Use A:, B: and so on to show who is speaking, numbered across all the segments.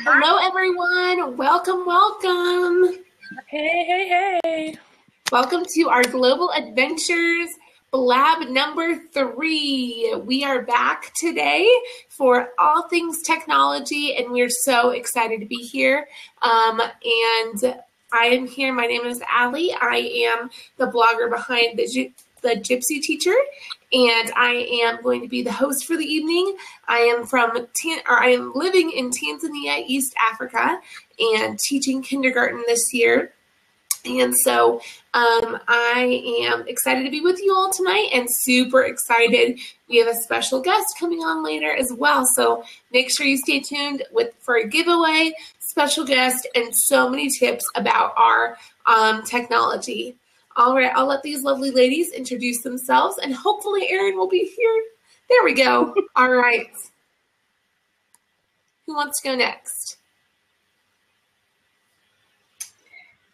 A: Hello, everyone. Welcome, welcome.
B: Hey.
A: Welcome to our Global Adventures Blab number 3. We are back today for all things technology, and we're so excited to be here. And I am here. My name is Allie. I am the blogger behind the Gypsy Teacher, and I am going to be the host for the evening. I am living in Tanzania, East Africa, and teaching kindergarten this year. And so I am excited to be with you all tonight and super excited. We have a special guest coming on later as well. So make sure you stay tuned for a giveaway, special guest, and so many tips about our technology. All right, I'll let these lovely ladies introduce themselves, and hopefully Erin will be here. There we go. All right. Who wants to go next?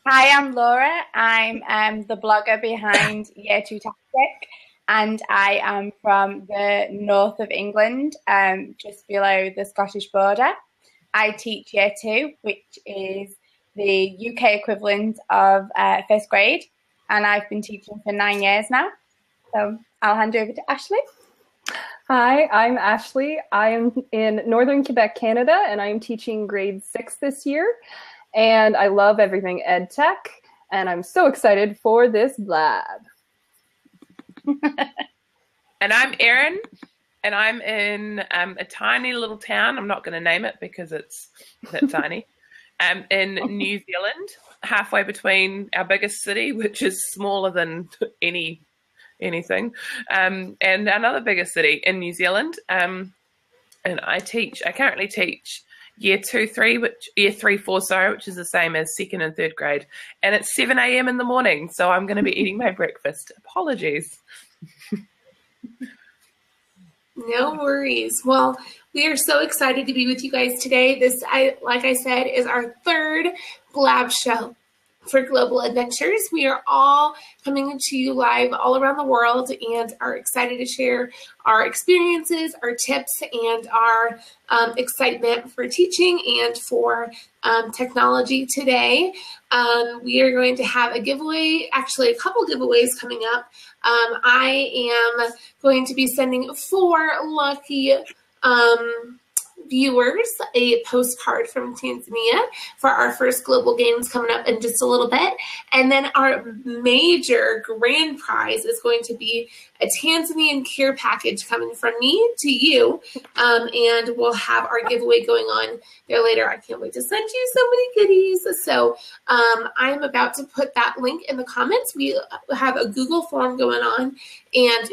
B: Hi, I'm Laura. I'm the blogger behind Year 2 Tactic, and I am from the north of England, just below the Scottish border. I teach Year 2, which is the UK equivalent of first grade, and I've been teaching for 9 years now. So I'll hand over to Ashley.
C: Hi, I'm Ashley. I am in Northern Quebec, Canada, and I'm teaching grade 6 this year. And I love everything ed tech, and I'm so excited for this blab.
D: And I'm Erin, and I'm in a tiny little town. I'm not going to name it because it's that tiny. In New Zealand, halfway between our biggest city, which is smaller than anything, and another bigger city in New Zealand. And I currently teach Year 3, 4, which is the same as second and third grade. And it's 7 a.m. in the morning, so I'm going to be eating my breakfast. Apologies.
A: No worries. Well, we are so excited to be with you guys today. This, like I said, is our 3rd Blab show for Global Adventures. We are all coming to you live all around the world and are excited to share our experiences, our tips, and our excitement for teaching and for technology today. We are going to have a giveaway, actually a couple giveaways coming up. I am going to be sending 4 lucky viewers a postcard from Tanzania for our first global games coming up in just a little bit. And then our major grand prize is going to be a Tanzanian care package coming from me to you. And we'll have our giveaway going on there later. I can't wait to send you so many goodies. So I'm about to put that link in the comments. We have a Google form going on, and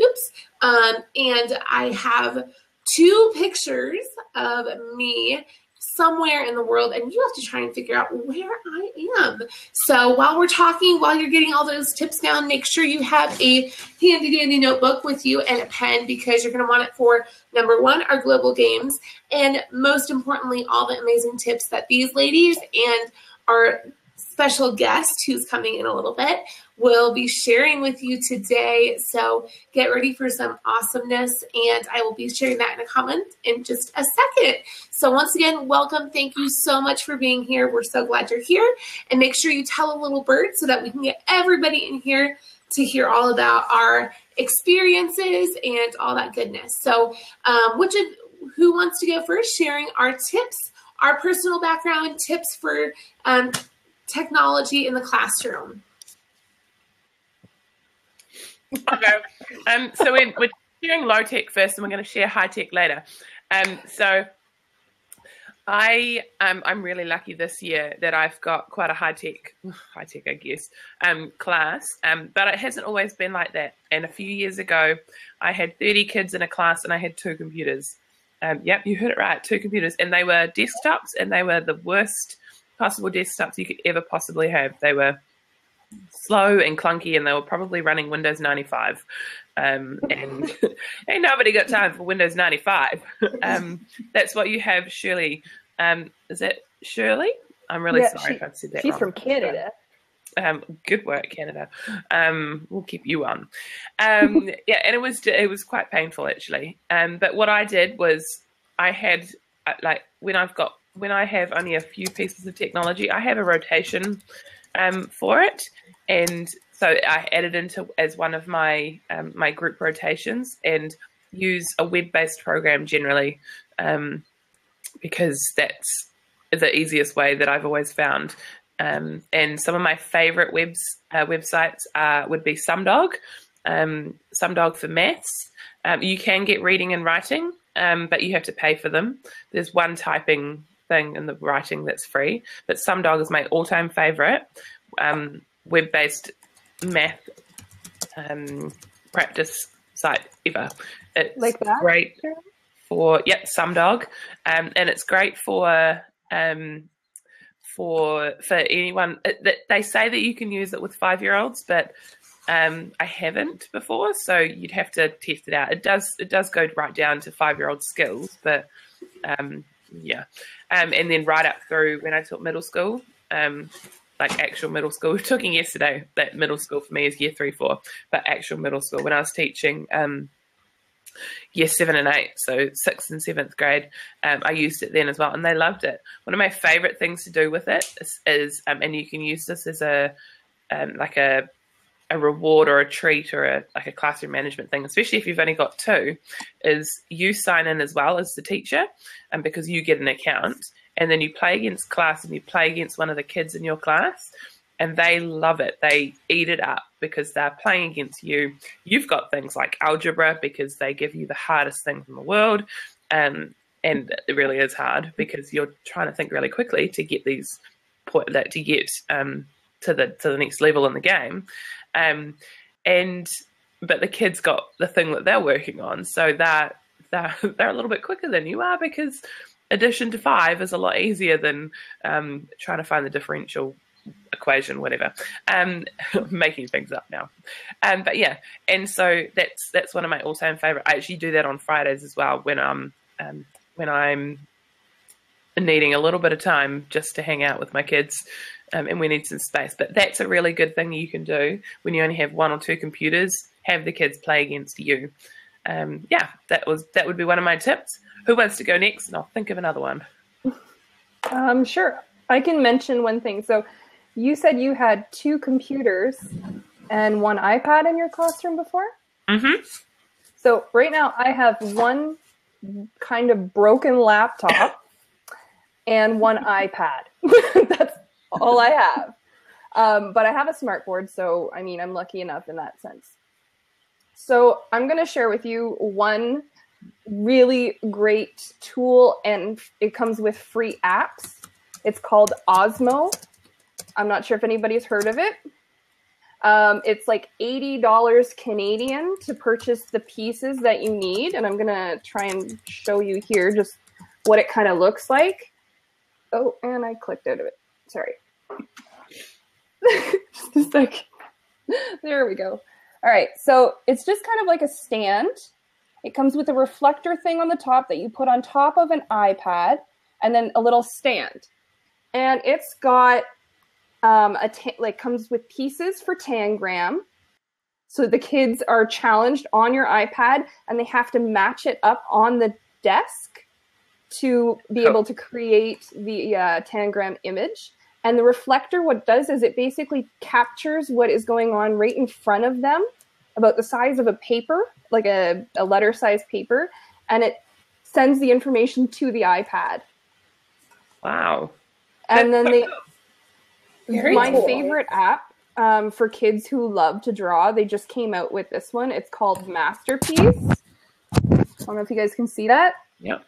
A: and I have 2 pictures of me somewhere in the world, and you have to try and figure out where I am. So while we're talking, while you're getting all those tips down, make sure you have a handy-dandy notebook with you and a pen, because you're going to want it for, number 1, our global games, and most importantly, all the amazing tips that these ladies and our special guest, who's coming in a little bit, will be sharing with you today. So get ready for some awesomeness, and I will be sharing that in a comment in just a second. So once again, welcome. Thank you so much for being here. We're so glad you're here. And make sure you tell a little bird so that we can get everybody in here to hear all about our experiences and all that goodness. So who wants to go first, sharing our tips, our personal background, tips for technology in the classroom?
D: Okay. So we're sharing low tech first, and we're going to share high tech later. So I'm really lucky this year that I've got quite a high tech, I guess, class. But it hasn't always been like that. And a few years ago, I had 30 kids in a class, and I had 2 computers. Yep, you heard it right, 2 computers, and they were desktops, and they were the worst possible desktops you could ever possibly have. They were slow and clunky, and they were probably running Windows 95. And ain't nobody got time for Windows 95. That's what you have, Shirley. Is that Shirley? I'm really sorry if I've said that wrong.
C: She's from Canada.
D: Good work, Canada. We'll keep you on. Yeah, and it was quite painful, actually. But what I did was I had when I have only a few pieces of technology, I have a rotation for it, and so I added into as one of my my group rotations, and use a web-based program generally, because that's the easiest way that I've always found. And some of my favorite websites would be Sumdog, Sumdog for maths. You can get reading and writing, but you have to pay for them. There's one typing thing in the writing that's free, but Sumdog is my all-time favorite web-based math practice site ever. It's
C: like that?
D: Great for Sumdog, and it's great for anyone. They say that you can use it with 5-year-olds, but I haven't before, so you'd have to test it out. It does go right down to 5-year-old skills, but and then right up through when I taught middle school, like actual middle school. We were talking yesterday that middle school for me is year 3, 4, but actual middle school when I was teaching year 7 and 8, so 6th and 7th grade, I used it then as well, and they loved it. One of my favorite things to do with it is and you can use this as a reward or a treat or a classroom management thing, especially if you've only got 2, is you sign in as well as the teacher, and because you get an account, and then you play against class and you play against one of the kids in your class, and they love it. They eat it up because they're playing against you. You've got things like algebra because they give you the hardest things in the world, and it really is hard because you're trying to think really quickly to get these to get to the next level in the game. But the kids got the thing that they're working on, so they're a little bit quicker than you are, because addition to 5 is a lot easier than trying to find the differential equation, whatever. Making things up now, but yeah, and so that's one of my all-time favorite. I actually do that on Fridays as well when I'm needing a little bit of time just to hang out with my kids, and we need some space. But that's a really good thing you can do when you only have 1 or 2 computers. Have the kids play against you. That would be one of my tips. Who wants to go next? And I'll think of another one.
C: Sure. I can mention one thing. So you said you had 2 computers and 1 iPad in your classroom before?
D: Mm-hmm.
C: So right now I have 1 kind of broken laptop and 1 iPad. That's all I have. But I have a smart board, so I mean, I'm lucky enough in that sense. So I'm going to share with you one really great tool, and it comes with free apps. It's called Osmo. I'm not sure if anybody's heard of it. It's like $80 Canadian to purchase the pieces that you need, and I'm going to try and show you here just what it kind of looks like. Oh, and I clicked out of it. Sorry. Just a second. There we go. All right, so it's just kind of like a stand. It comes with a reflector thing on the top that you put on top of an iPad, and then a little stand. And it's got comes with pieces for tangram. So the kids are challenged on your iPad, and they have to match it up on the desk to be able to create the tangram image. And the reflector, what it does is it basically captures what is going on right in front of them, about the size of a paper, like a letter-size paper, and it sends the information to the iPad.
D: Wow.
C: And then my
A: cool.
C: favorite app for kids who love to draw, they just came out with this one. It's called Masterpiece. I don't know if you guys can see that.
D: Yep.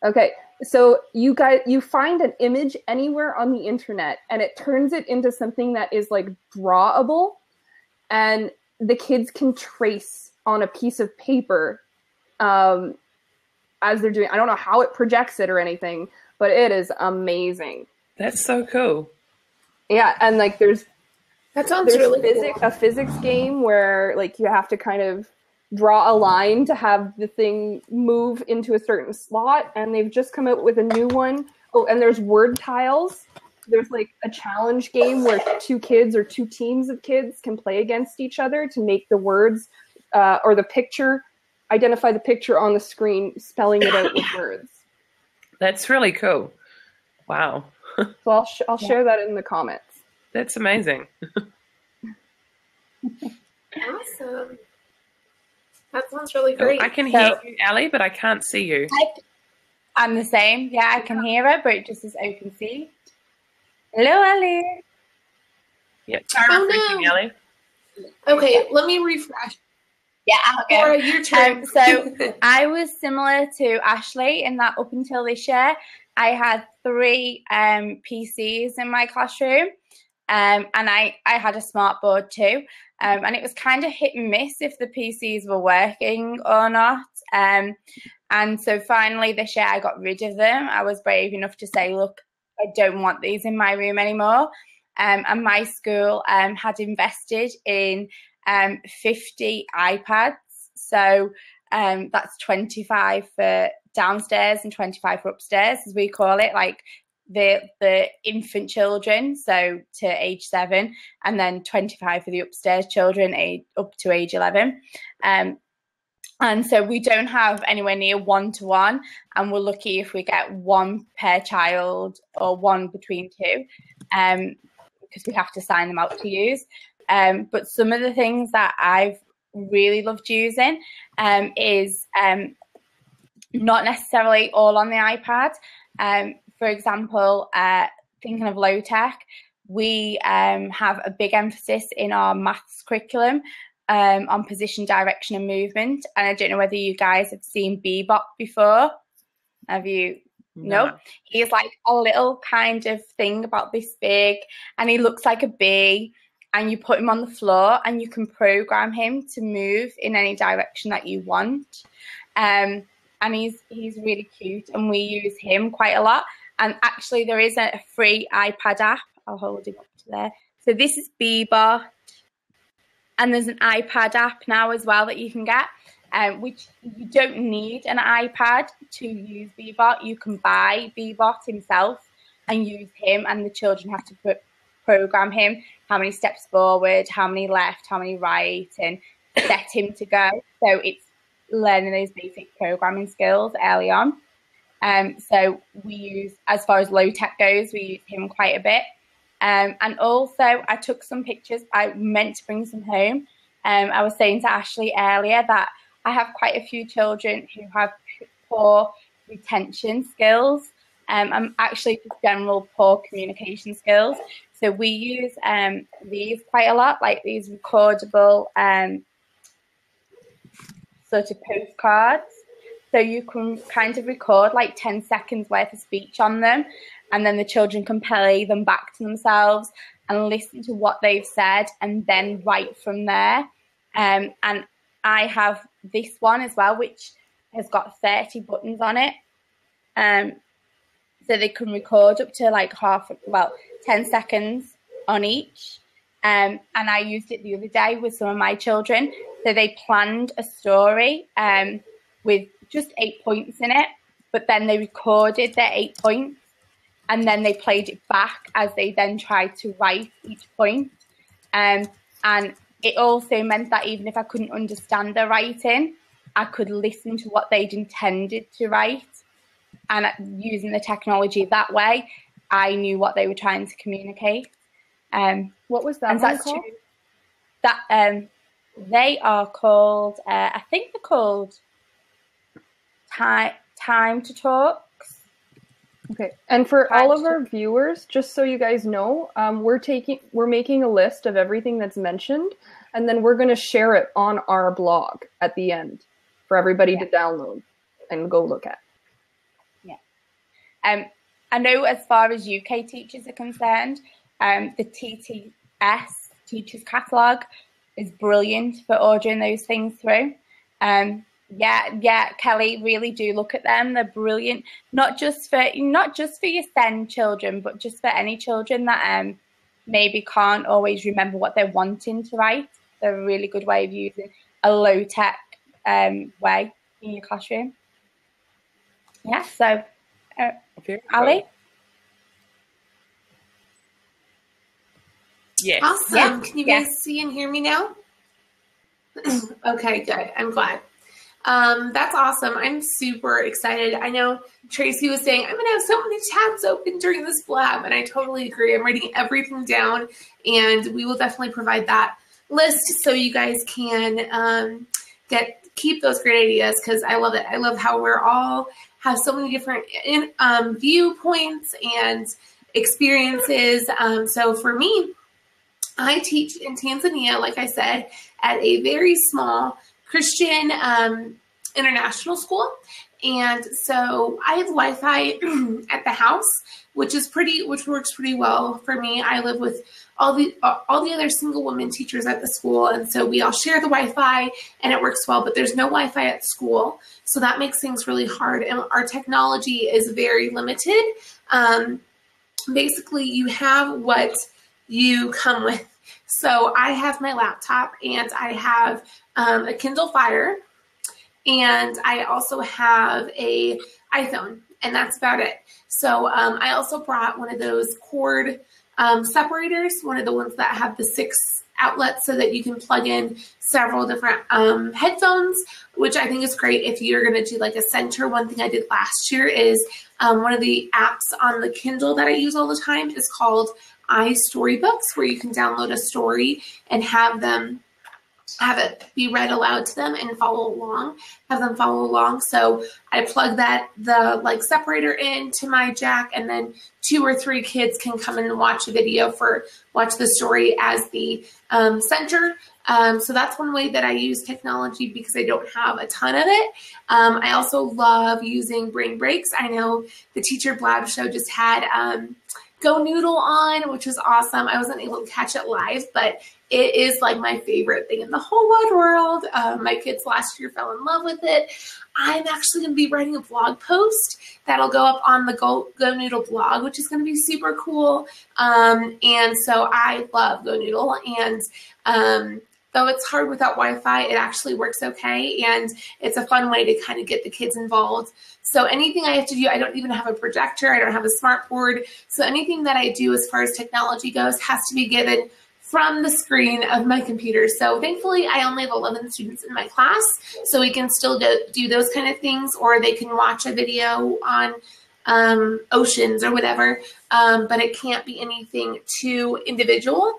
C: Okay, so you find an image anywhere on the internet, and it turns it into something that is like drawable, and the kids can trace on a piece of paper as they're doing. I don't know how it projects it or anything, but it is amazing.
D: That's so cool.
C: Yeah, and like there's
A: really
C: cool. A physics game where like you have to kind of draw a line to have the thing move into a certain slot, and they've just come out with a new one. Oh, and there's word tiles. There's like a challenge game where 2 kids or 2 teams of kids can play against each other to make the words or the picture, identify the picture on the screen, spelling it out with words.
D: That's really cool. Wow.
C: So I'll share that in the comments.
D: That's amazing.
A: Awesome. That sounds really great.
D: I can hear you, Ali, but I can't see you.
B: I'm the same. Yeah, I can hear her, but it just is open seat. Hello, Ali.
D: Yeah, try refreshing, Ali.
A: Okay, let me refresh.
B: Yeah, okay.
A: Laura, your turn.
B: So I was similar to Ashley in that up until this year, I had 3 PCs in my classroom, and I had a smart board too. And it was kind of hit and miss if the PCs were working or not. And so finally this year I got rid of them. I was brave enough to say, look, I don't want these in my room anymore. And my school had invested in 50 iPads. So that's 25 for downstairs and 25 for upstairs, as we call it, like the infant children, so to age 7, and then 25 for the upstairs children up to age 11. And so we don't have anywhere near 1-to-1, and we're lucky if we get 1 per child or 1 between 2, because we have to sign them out to use. But some of the things that I've really loved using is not necessarily all on the iPad. For example, thinking of low tech, we have a big emphasis in our maths curriculum on position, direction and movement. And I don't know whether you guys have seen Bebop before. Have you? No. He's like a little kind of thing about this big, and he looks like a bee, and you put him on the floor and you can program him to move in any direction that you want. And he's really cute, and we use him quite a lot. And actually there is a free iPad app. I'll hold it up to there. So this is Bebop. And there's an iPad app now as well that you can get, which you don't need an iPad to use Bebop. You can buy Bebop himself and use him, and the children have to program him, how many steps forward, how many left, how many right, and set him to go. So it's learning those basic programming skills early on. So we use, as far as low tech goes, we use him quite a bit. And also I took some pictures. I meant to bring some home. I was saying to Ashley earlier that I have quite a few children who have poor retention skills. I'm actually just general poor communication skills. So we use these quite a lot, like these recordable sort of postcards. So you can kind of record like 10 seconds worth of speech on them, and then the children can play them back to themselves and listen to what they've said and then write from there. And I have this one as well, which has got 30 buttons on it. So they can record up to like 10 seconds on each. And I used it the other day with some of my children. So they planned a story with just 8 points in it, but then they recorded their 8 points, and then they played it back as they then tried to write each point. And it also meant that even if I couldn't understand their writing, I could listen to what they'd intended to write. And using the technology that way, I knew what they were trying to communicate.
C: What was that one called?
B: They are called, I think they're called Time to Talk.
C: Okay, and for all of our viewers, just so you guys know, we're making a list of everything that's mentioned, and then we're going to share it on our blog at the end for everybody to download and go look at.
B: Yeah. I know as far as UK teachers are concerned, the TTS Teachers Catalogue is brilliant for ordering those things through. Yeah, Kelly, really do look at them. They're brilliant, not just for your SEND children, but just for any children that maybe can't always remember what they're wanting to write. They're a really good way of using a low tech way in your classroom. Yeah, so Ali?
D: Yes.
A: Awesome.
B: Yeah.
A: Can you guys see and hear me now? Okay, good. I'm glad. That's awesome. I'm super excited. I know Tracy was saying, I'm going to have so many tabs open during this blab, and I totally agree. I'm writing everything down, and we will definitely provide that list so you guys can keep those great ideas, because I love it. I love how we're all have so many different viewpoints and experiences. So for me, I teach in Tanzania, like I said, at a very small Christian international school. And so I have Wi-Fi at the house, which works pretty well for me. I live with all the other single women teachers at the school, and so we all share the Wi-Fi, and it works well. But there's no Wi-Fi at school, so that makes things really hard. And our technology is very limited. Basically, you have what you come with. So I have my laptop, and I have a Kindle Fire, and I also have a iPhone, and that's about it. So I also brought one of those cord separators, one of the ones that have the 6 outlets so that you can plug in several different headphones, which I think is great if you're going to do like a center. One thing I did last year is one of the apps on the Kindle that I use all the time is called iStorybooks, where you can download a story and have it be read aloud to them and have them follow along. So I plug the separator into my jack, and then 2 or 3 kids can come in and watch a video watch the story as the center. So that's one way that I use technology because I don't have a ton of it. I also love using brain breaks. I know the Teacher Blab show just had Go Noodle on, which was awesome. I wasn't able to catch it live, but it is like my favorite thing in the whole wide world. My kids last year fell in love with it. I'm actually going to be writing a blog post that'll go up on the Go Noodle blog, which is going to be super cool. And so I love Go Noodle. And though it's hard without Wi-Fi, it actually works okay. And it's a fun way to kind of get the kids involved. So anything I have to do, I don't even have a projector. I don't have a smart board. So anything that I do as far as technology goes has to be given from the screen of my computer. So thankfully, I only have 11 students in my class, so we can still do those kind of things, or they can watch a video on oceans or whatever, but it can't be anything too individual.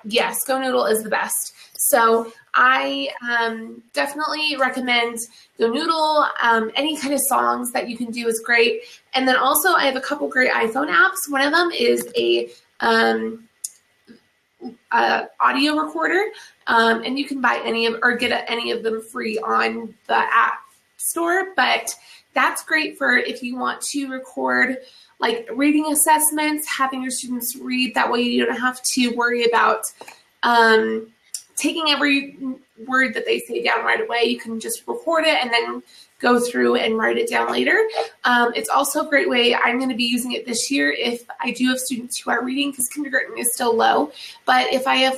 A: Yes, Go Noodle is the best. So I definitely recommend Go Noodle. Any kind of songs that you can do is great. And then also I have a couple great iPhone apps. One of them is a audio recorder, and you can buy get any of them free on the app store. But that's great for if you want to record like reading assessments, having your students read. That way you don't have to worry about taking every word that they say down right away. You can just record it and then go through and write it down later. It's also a great way. I'm going to be using it this year if I do have students who are reading, because kindergarten is still low. But if I have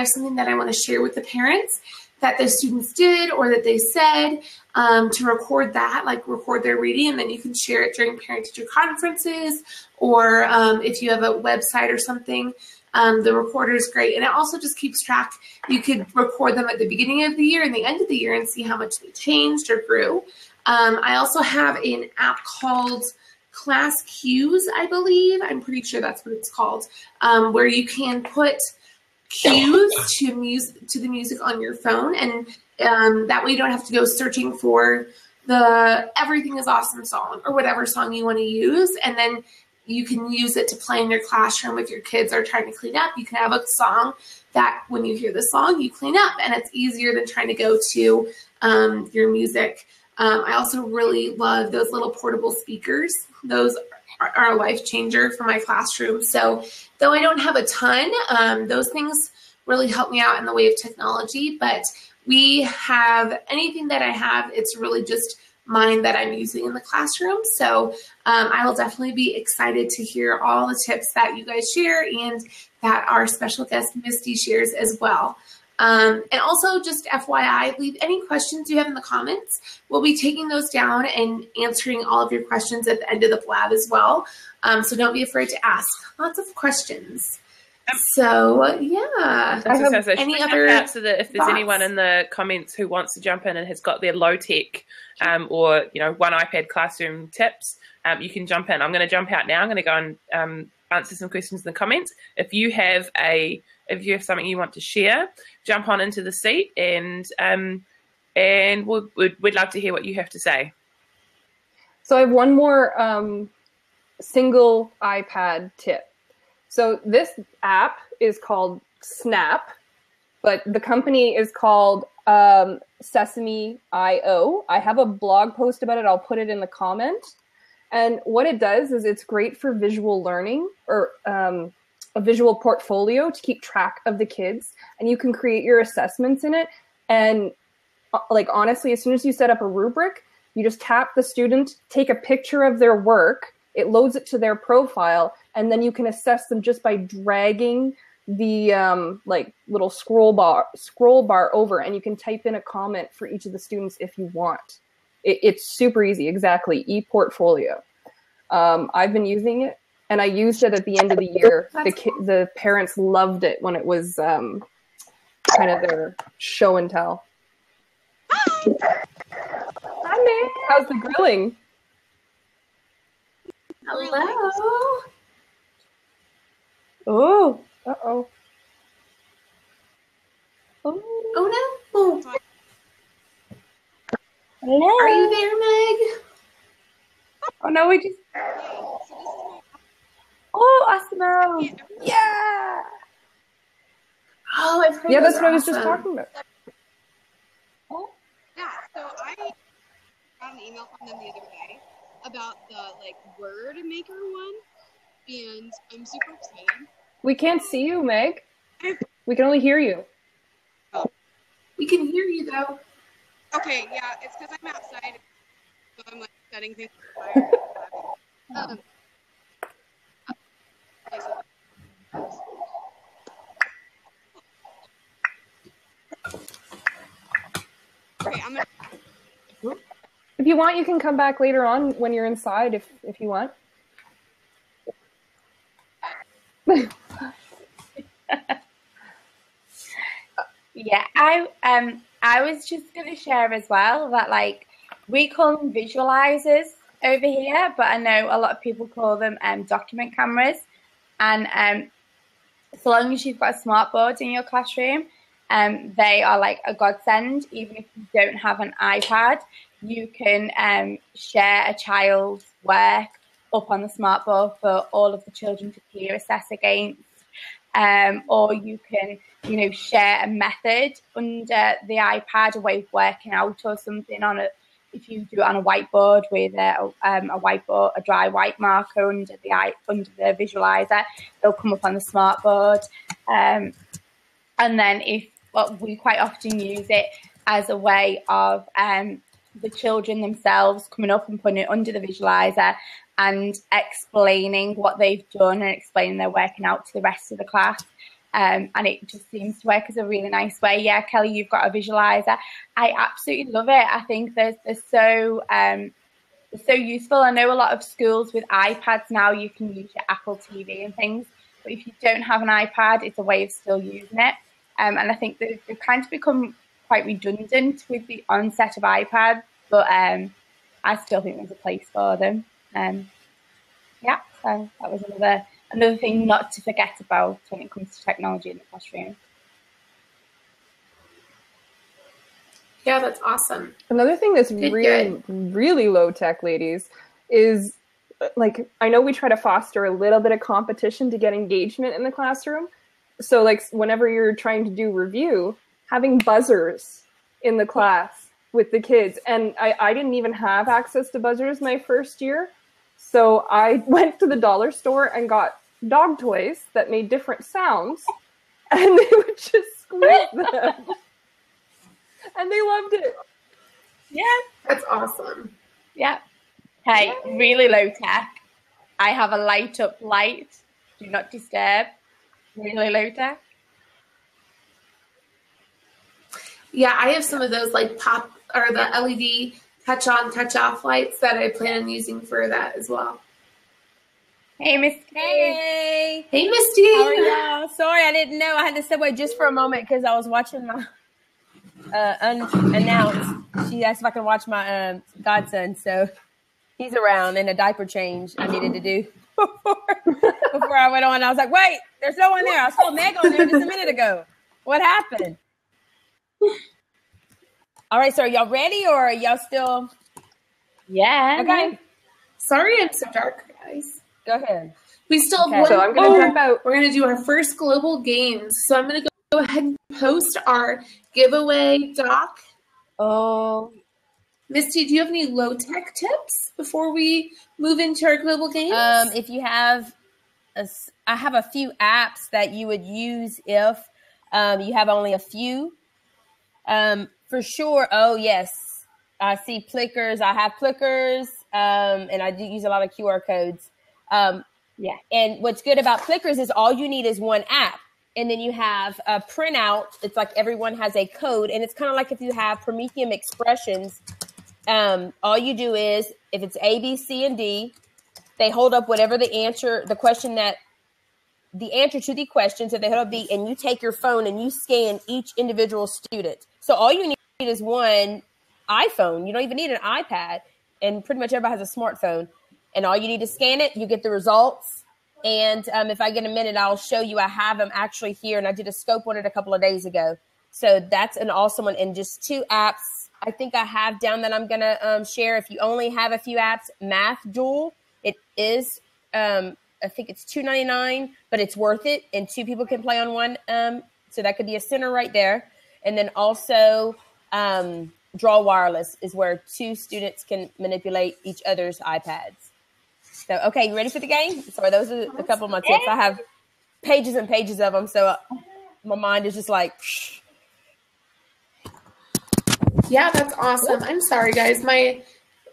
A: something that I want to share with the parents that the students did or that they said, to record that, like record their reading, and then you can share it during parent-teacher conferences, or if you have a website or something. The recorder is great, and it also just keeps track. You could record them at the beginning of the year and the end of the year and see how much they changed or grew. I also have an app called Class Cues, I believe. I'm pretty sure that's what it's called, where you can put cues to the music on your phone, and that way you don't have to go searching for the Everything is Awesome song or whatever song you want to use, and then you can use it to play in your classroom if your kids are trying to clean up. You can have a song that when you hear the song, you clean up, and it's easier than trying to go to your music. I also really love those little portable speakers. Those are a life changer for my classroom. So though I don't have a ton, those things really help me out in the way of technology, but we have anything that I have, it's really just mine that I'm using in the classroom. So I will definitely be excited to hear all the tips that you guys share and that our special guest Misty shares as well. And also just FYI, leave any questions you have in the comments. We'll be taking those down and answering all of your questions at the end of the blab as well. So don't be afraid to ask lots of questions. So yeah.
D: Any other so that if there's
A: thoughts?
D: anyone in the comments who wants to jump in and has got their low tech or one iPad classroom tips, you can jump in. I'm going to jump out now. I'm going to go and answer some questions in the comments. If you have something you want to share, jump on into the seat and we'd love to hear what you have to say.
C: So I have one more single iPad tip. So this app is called Snap, but the company is called Sesame.io. I have a blog post about it. I'll put it in the comment. And what it does is it's great for visual learning or a visual portfolio to keep track of the kids. And you can create your assessments in it. And honestly, as soon as you set up a rubric, you just tap the student, take a picture of their work, it loads it to their profile, and then you can assess them just by dragging the little scroll bar over, and you can type in a comment for each of the students if you want. It's super easy. Exactly. ePortfolio. I've been using it, and I used it at the end of the year. The parents loved it when it was kind of their show and tell. Hi, man. How's the grilling?
A: Hello.
C: Oh. Uh-oh.
A: Oh no. Oh.
B: Hello.
A: Are you there, Meg?
B: Oh no, we just. Oh, Asimo. Yeah.
A: Oh, I've heard.
C: Yeah, that's what I was just talking about.
E: Oh. Yeah. So I got an email from them the other day about the word maker one, and I'm super excited.
C: We can't see you, Meg. We can only hear you.
E: Oh.
A: We can hear you though.
E: Okay, yeah, it's because I'm outside, so I'm setting things on fire. Okay, I'm gonna.
C: If you want, you can come back later on when you're inside if you want.
B: Yeah, I was just going to share as well that we call them visualizers over here, but I know a lot of people call them document cameras. And so long as you've got a smart board in your classroom, they are a godsend. Even if you don't have an iPad, you can share a child's work up on the smart board for all of the children to peer assess against. Or you can, share a method under the iPad, a way of working out or something on it. If you do it on a whiteboard with a dry white marker under the visualizer, it'll come up on the smart board. And then we quite often use it as a way of the children themselves coming up and putting it under the visualizer and explaining what they've done and explaining their working out to the rest of the class. And it just seems to work as a really nice way. Yeah, Kelly, you've got a visualizer. I absolutely love it. I think they're so useful. I know a lot of schools with iPads now, you can use your Apple TV and things. But if you don't have an iPad, it's a way of still using it. And I think they've kind of become quite redundant with the onset of iPads. But I still think there's a place for them. Yeah, so that was another thing not to forget about when it comes to technology in the classroom.
A: Yeah, that's awesome.
C: Another thing that's really low tech, ladies, is I know we try to foster a little bit of competition to get engagement in the classroom. So whenever you're trying to do review, having buzzers in the class with the kids. And I didn't even have access to buzzers my first year. So I went to the dollar store and got dog toys that made different sounds, and they would just squeeze them. And they loved it.
B: Yeah.
A: That's awesome.
B: Yeah. Hey, really low tech. I have a light up light. Do not disturb. Really low tech.
A: Yeah, I have some of those pop or the LED touch on, touch off lights that I plan on using for that as well.
B: Hey, Misty.
F: Hey.
A: Hey, Misty.
F: How are y'all? Sorry, I didn't know. I had to step away just for a moment because I was watching my unannounced. She asked if I can watch my godson, so he's around, and a diaper change I needed to do before I went on. I was like, wait, there's no one there. I saw Meg on there just a minute ago. What happened? All right, so are y'all ready, or are y'all still?
B: Yeah.
F: Okay.
A: Sorry I'm so dark, guys.
F: Go ahead.
A: We still have
F: Okay.
A: one.
C: So I'm going to jump out.
A: We're going to do our first global games. So I'm going to go ahead and post our giveaway doc.
F: Oh,
A: Misty, do you have any low-tech tips before we move into our global games?
F: if you have, I have a few apps that you would use if you have only a few. For sure. Oh, yes. I see Plickers. I have Plickers, and I do use a lot of QR codes.
B: Yeah.
F: And what's good about Plickers is all you need is one app. And then you have a printout. It's like everyone has a code. And it's kind of like if you have Promethean expressions, all you do is, if it's A, B, C, and D, they hold up whatever the answer to the question. So they hold up B, and you take your phone and you scan each individual student. So all you need is one iPhone. You don't even need an iPad. And pretty much everybody has a smartphone. And all you need to scan it, you get the results. And if I get a minute, I'll show you. I have them actually here, and I did a scope on it a couple of days ago. So that's an awesome one. And just two apps I think I have down that I'm going to share. If you only have a few apps, Math Jewel. It is, I think it's $2.99, but it's worth it. And two people can play on one. So that could be a center right there. And then also Draw Wireless is where two students can manipulate each other's iPads. So, okay, you ready for the game? Sorry, those are a couple of my tips. I have pages and pages of them, so my mind is just like...
A: Yeah, that's awesome. I'm sorry, guys. My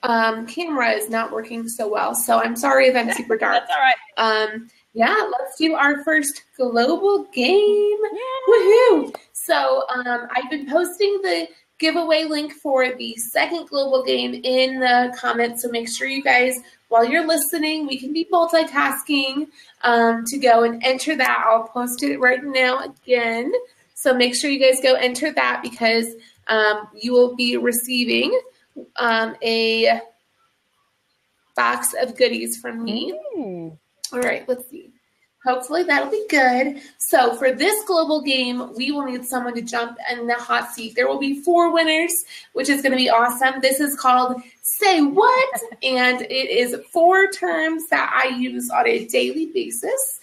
A: camera is not working so well, so I'm sorry if I'm super dark.
F: That's all right.
A: Yeah, let's do our first global game. Woohoo! So I've been posting the giveaway link for the second global game in the comments, so make sure you guys, while you're listening, we can be multitasking to go and enter that. I'll post it right now again. So make sure you guys go enter that, because you will be receiving a box of goodies from me. All right, let's see. Hopefully that'll be good. So for this global game, we will need someone to jump in the hot seat. There will be 4 winners, which is going to be awesome. This is called Say What? And it is 4 terms that I use on a daily basis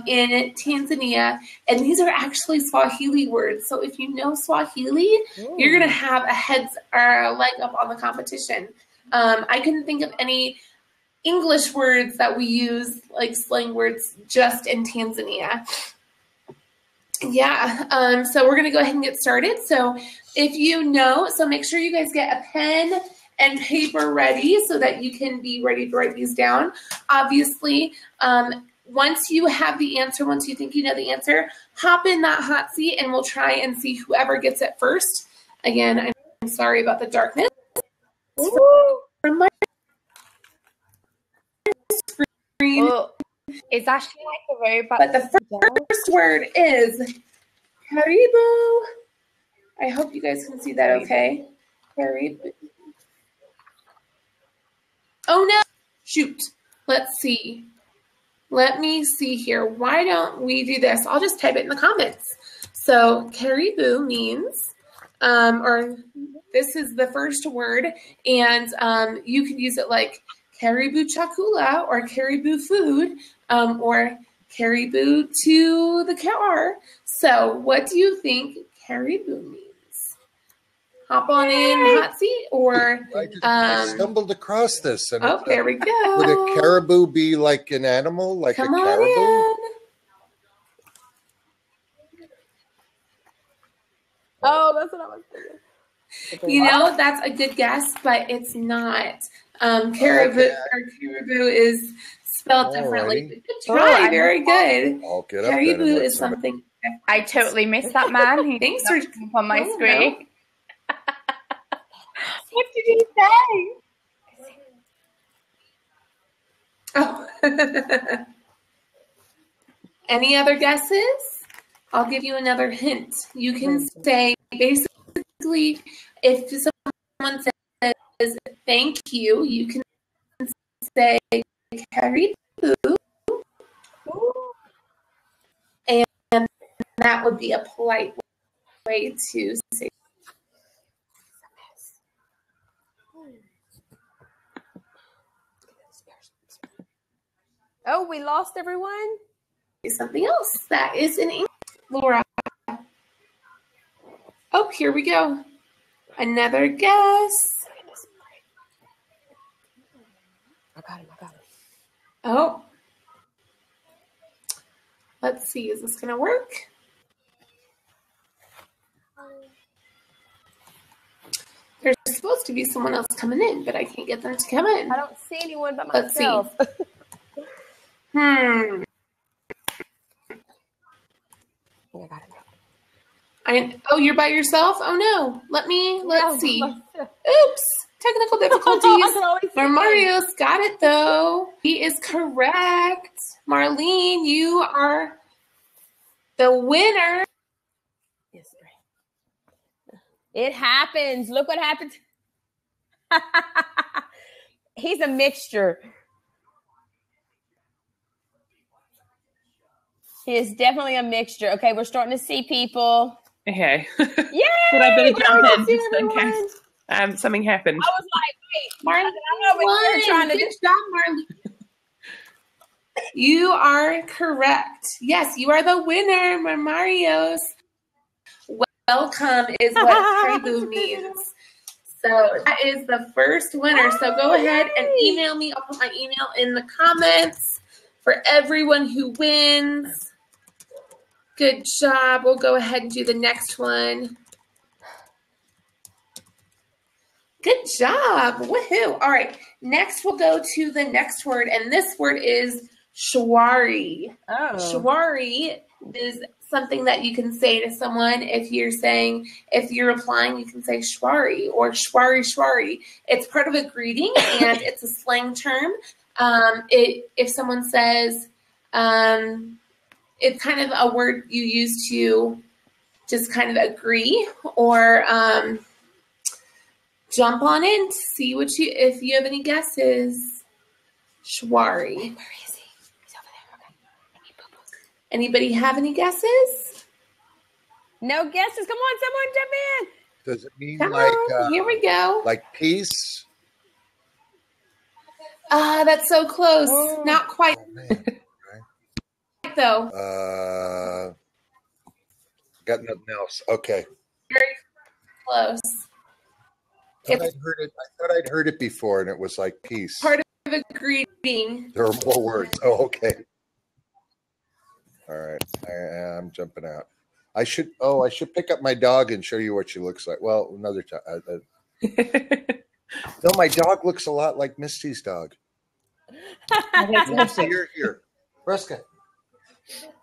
A: in Tanzania. And these are actually Swahili words. So if you know Swahili, you're going to have a heads or a leg up on the competition. I couldn't think of any English words that we use, like slang words, just in Tanzania. Yeah, so we're going to go ahead and get started. So if you know, so make sure you guys get a pen and paper ready so that you can be ready to write these down. Obviously, once you have the answer, once you think you know the answer, hop in that hot seat and we'll try and see whoever gets it first. Again, I'm sorry about the darkness. From my screen.
B: Oh, it's actually like a robot.
A: But the first word is Karibu. I hope you guys can see that okay. Karibu. Oh no! Shoot. Let's see. Let me see here. Why don't we do this? I'll just type it in the comments. So Karibu means, or this is the first word, and you can use it like Karibu chakula or Karibu food, or Karibu to the car. So what do you think Karibu means? Hop on in, hot seat, or...
G: I stumbled across this. And
A: there we go.
G: Would a caribou be like an animal, like
A: Come
G: a
A: on
G: caribou?
A: in.
F: Oh, that's what I was thinking.
A: You know, that's a good guess, but it's not. Caribou or caribou is spelled differently.
G: Alrighty.
A: Good try, very good.
G: I'll get up
A: Caribou
G: then and let
A: is
G: somebody-
A: something.
B: I totally missed that man. He
A: Thanks for
B: up on my
A: Oh,
B: screen. What did he say?
A: Oh, Any other guesses? I'll give you another hint. You can say, basically, if someone says thank you, you can say karibu, and that would be a polite way to say.
F: Oh, we lost everyone?
A: Something else that is in English, Laura. Oh, here we go. Another guess.
F: I got him.
A: Oh. Let's see. Is this going to work? There's supposed to be someone else coming in, but I can't get them to come in.
F: I don't see anyone but
A: Let's
F: myself.
A: see.
F: I got it.
A: Oh, you're by yourself? Oh, no. Let's see.
F: Myself.
A: Oops. Technical difficulties. Mario's got it, though. He is correct. Marlene, you are the winner.
F: Yes, it happens. Look what happened. He's a mixture. He is definitely a mixture. Okay, we're starting to see people.
D: Okay.
F: Yay!
D: But I better jump in
F: See
D: just in case something happened.
F: I was like, wait,
A: Marlene,
F: we're trying to
A: good job, Marlene. You are correct. Yes, you are the winner, Marios. Welcome is what Karibu means. So that is the first winner. So go ahead and email me. I'll put my email in the comments for everyone who wins. Good job. We'll go ahead and do the next one. Good job. Woohoo. All right. Next, we'll go to the next word. And this word is shwari.
F: Oh.
A: Shwari is something that you can say to someone if you're replying, you can say shwari or shwari. It's part of a greeting and it's a slang term. If someone says, it's kind of a word you use to just kind of agree or jump on it to see if you have any guesses. Shwari.
F: Where is he? He's over there. Okay.
A: Anybody have any guesses?
F: No guesses. Come on, someone jump in.
G: Does it mean
A: Come
G: like
A: on, here we go.
G: like peace?
A: That's so close.
F: Oh.
A: Not quite
G: Oh, man.
A: though.
G: Got nothing else. Okay.
A: Very close.
G: I thought I'd heard it before, and it was like peace.
A: Part of a greeting.
G: There are more words. Oh, okay. All right. I'm jumping out. I should pick up my dog and show you what she looks like. Well, another time. No, my dog looks a lot like Misty's dog. You're here. Fresca.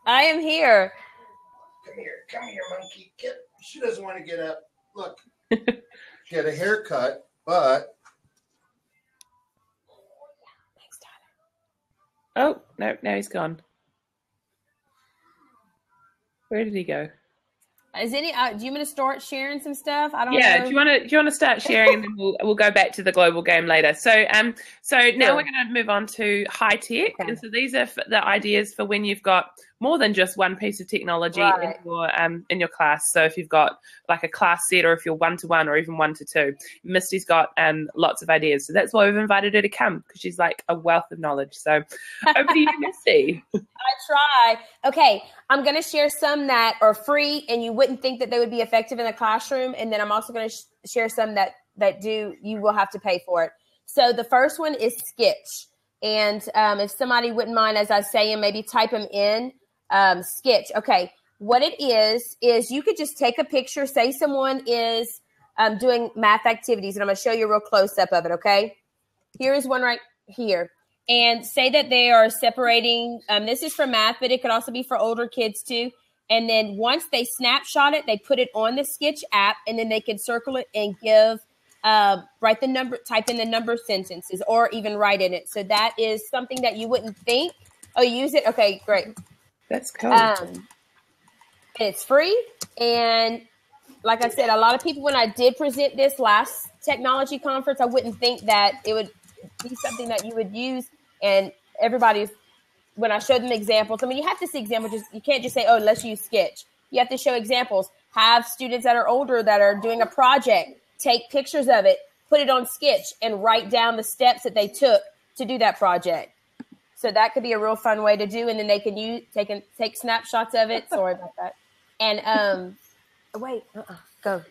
F: I am here.
G: Come here, monkey. She doesn't want to get up. Look. She had a haircut, but
D: Oh, no, now he's gone. Where did he go?
F: Is any? Do you want to start sharing some stuff? I don't know.
D: Yeah, do you want to start sharing, and then we'll go back to the global game later. So now we're going to move on to high tech,
F: Okay.
D: and so these are the ideas for when you've got more than just one piece of technology in your class. So if you've got like a class set, or if you're 1-to-1 or even 1-to-2, Misty's got lots of ideas. So that's why we've invited her to come, because she's like a wealth of knowledge. So over to you, Misty.
F: I try. Okay, I'm going to share some that are free and you wouldn't think that they would be effective in the classroom. And then I'm also going to share some that you will have to pay for it. So the first one is Sketch. And if somebody wouldn't mind, as I say, and maybe type them in, Sketch. Okay, what it is you could just take a picture, say someone is doing math activities, and I'm going to show you a real close-up of it, okay? Here is one right here. And say that they are separating, this is for math, but it could also be for older kids too. And then once they snapshot it, they put it on the Sketch app, and then they can circle it and give type in the number sentences, or even write in it. So that is something that you wouldn't think. Oh, you use it? Okay, great.
D: That's cool.
F: It's free. And like I said, a lot of people, when I did present this last technology conference, I wouldn't think that it would be something that you would use. And everybody's, when I showed them examples, I mean, you have to see examples. You can't just say, oh, let's use Sketch. You have to show examples. Have students that are older that are doing a project, take pictures of it, put it on Sketch, and write down the steps that they took to do that project. So that could be a real fun way to do. And then they can take snapshots of it. Sorry about that. And wait, go.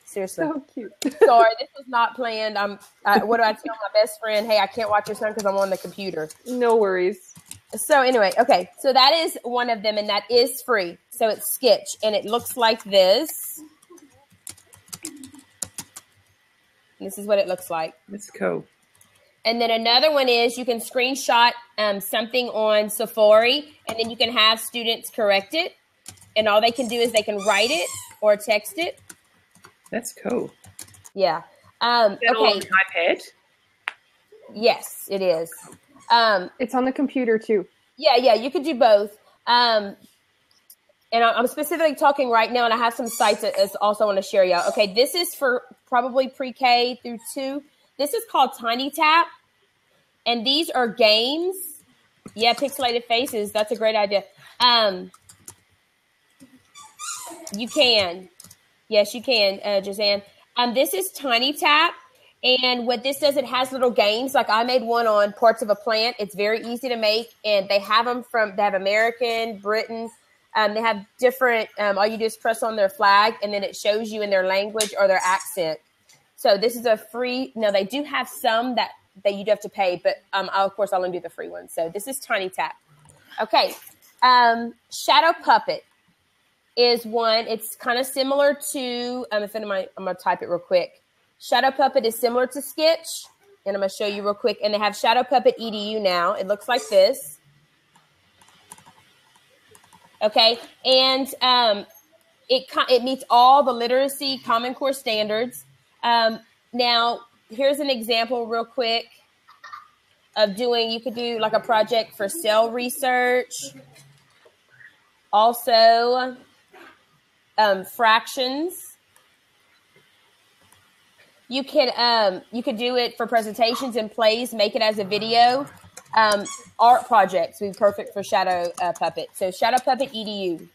F: Seriously.
C: So cute.
F: Sorry, this was not planned. What do I tell my best friend? Hey, I can't watch your son because I'm on the computer.
C: No worries.
F: So anyway, okay. So that is one of them, and that is free. So it's Sketch, and it looks like this. This is what it looks like.
D: That's cool.
F: And then another one is you can screenshot something on Safari, and then you can have students correct it. And all they can do is they can write it or text it.
D: That's cool.
F: Yeah.
D: Is that all on
F: Okay.
D: the iPad?
F: Yes, it is.
C: It's on the computer too.
F: Yeah, you could do both. And I'm specifically talking right now, and I have some sites that I also want to share y'all. Okay, this is for probably pre-K through 2. This is called Tiny Tap, and these are games. Yeah, pixelated faces. That's a great idea. You can. Yes, you can, Jazanne. This is Tiny Tap. And what this does, it has little games. Like I made one on parts of a plant. It's very easy to make. And they have them they have American, Britain. They have different, all you do is press on their flag, and then it shows you in their language or their accent. So this is a free, no, they do have some that you do have to pay, but of course I'll only do the free one. So this is Tiny Tap. Okay. Shadow Puppet is one. It's kind of similar to, I'm going to type it real quick. Shadow Puppet is similar to Sketch, and I'm going to show you real quick. And they have Shadow Puppet EDU now. It looks like this. Okay, and it meets all the literacy Common Core standards. Now, here's an example real quick of you could do like a project for cell research. Also, fractions. You could do it for presentations and plays, make it as a video. Art projects would be perfect for Shadow Puppet. So Shadow Puppet EDU.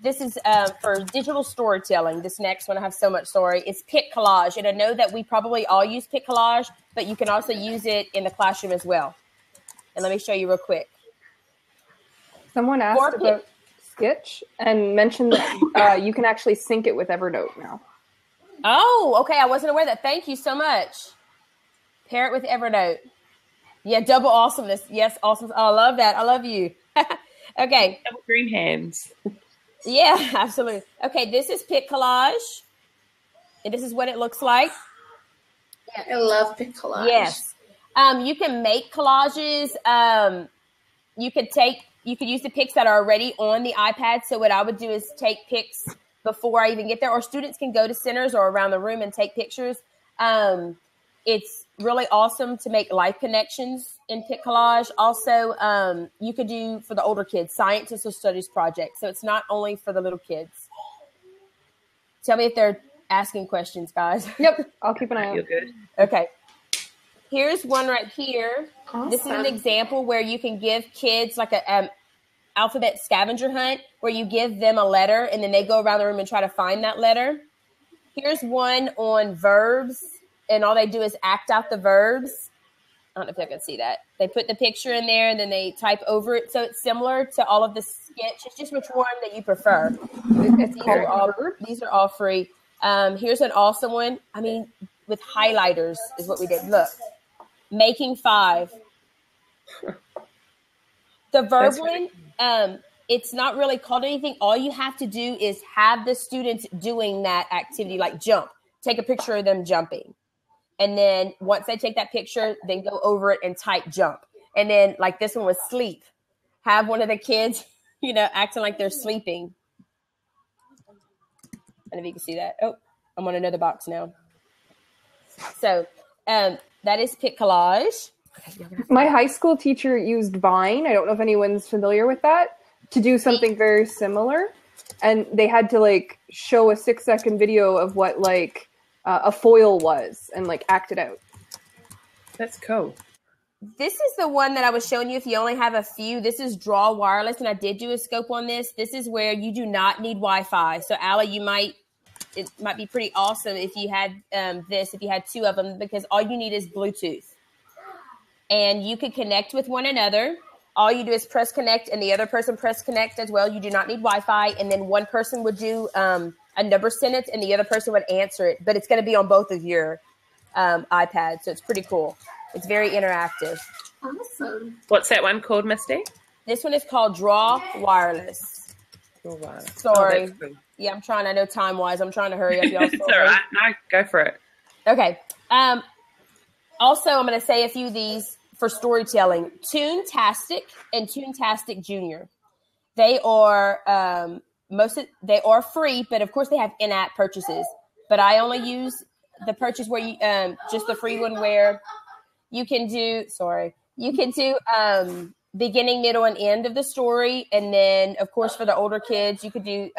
F: This is for digital storytelling. This next one, I have so much story. It's Pic Collage. And I know that we probably all use Pic Collage, but you can also use it in the classroom as well. And let me show you real quick.
C: Someone asked about Sketch and mentioned that you can actually sync it with Evernote now.
F: Oh, okay. I wasn't aware of that. Thank you so much. Pair it with Evernote. Yeah, double awesomeness. Yes, awesome. Oh, I love that. I love you. Okay.
D: Double green hands.
F: Yeah, absolutely. Okay, this is Pic Collage. And this is what it looks like.
A: Yeah, I love Pic Collage.
F: Yes. You can make collages. You could use the pics that are already on the iPad. So what I would do is take pics before I even get there, or students can go to centers or around the room and take pictures. It's really awesome to make life connections in Pic Collage. Also, you could do for the older kids, science and social studies projects. So it's not only for the little kids. Tell me if they're asking questions, guys.
C: Yep, I'll keep an eye out.
D: You're good.
F: Okay. Here's one right here.
A: Awesome.
F: This is an example where you can give kids like a alphabet scavenger hunt where you give them a letter and then they go around the room and try to find that letter. Here's one on verbs, and all they do is act out the verbs. I don't know if you can see that. They put the picture in there and then they type over it. So it's similar to all of the Sketch. It's just which one that you prefer. These are all free. Here's an awesome one. I mean, with highlighters is what we did. Look, making 5. The verb one, it's not really called anything. All you have to do is have the students doing that activity, like jump. Take a picture of them jumping. And then once they take that picture, then go over it and type jump. And then like this one was sleep. Have one of the kids, acting like they're sleeping. I don't know if you can see that. Oh, I'm on another box now. So that is Pic Collage.
C: My high school teacher used Vine. I don't know if anyone's familiar with that, to do something very similar. And they had to like show a 6-second video of what like a foil was and like act it out.
D: That's cool.
F: This is the one that I was showing you if you only have a few. This is Draw Wireless, and I did do a scope on this. This is where you do not need Wi-Fi. So, Allie, it might be pretty awesome if you had if you had 2 of them, because all you need is Bluetooth. And you can connect with one another. All you do is press connect, and the other person press connect as well. You do not need Wi-Fi. And then one person would do a number sentence, and the other person would answer it. But it's going to be on both of your iPads, so it's pretty cool. It's very interactive.
A: Awesome.
D: What's that one called, Misty?
F: This one is called Draw Wireless.
D: Draw Wireless.
F: Sorry.
D: Oh, cool.
F: Yeah, I'm trying. I know time-wise, I'm trying to hurry up, y'all.
D: It's all right. No, go for it.
F: Okay. Also, I'm going to say a few of these for storytelling. Toontastic and Toontastic Junior. They are they are free, but of course they have in-app purchases. But I only use the purchase where you just the free one where you can do beginning, middle, and end of the story. And then, of course, for the older kids, you could do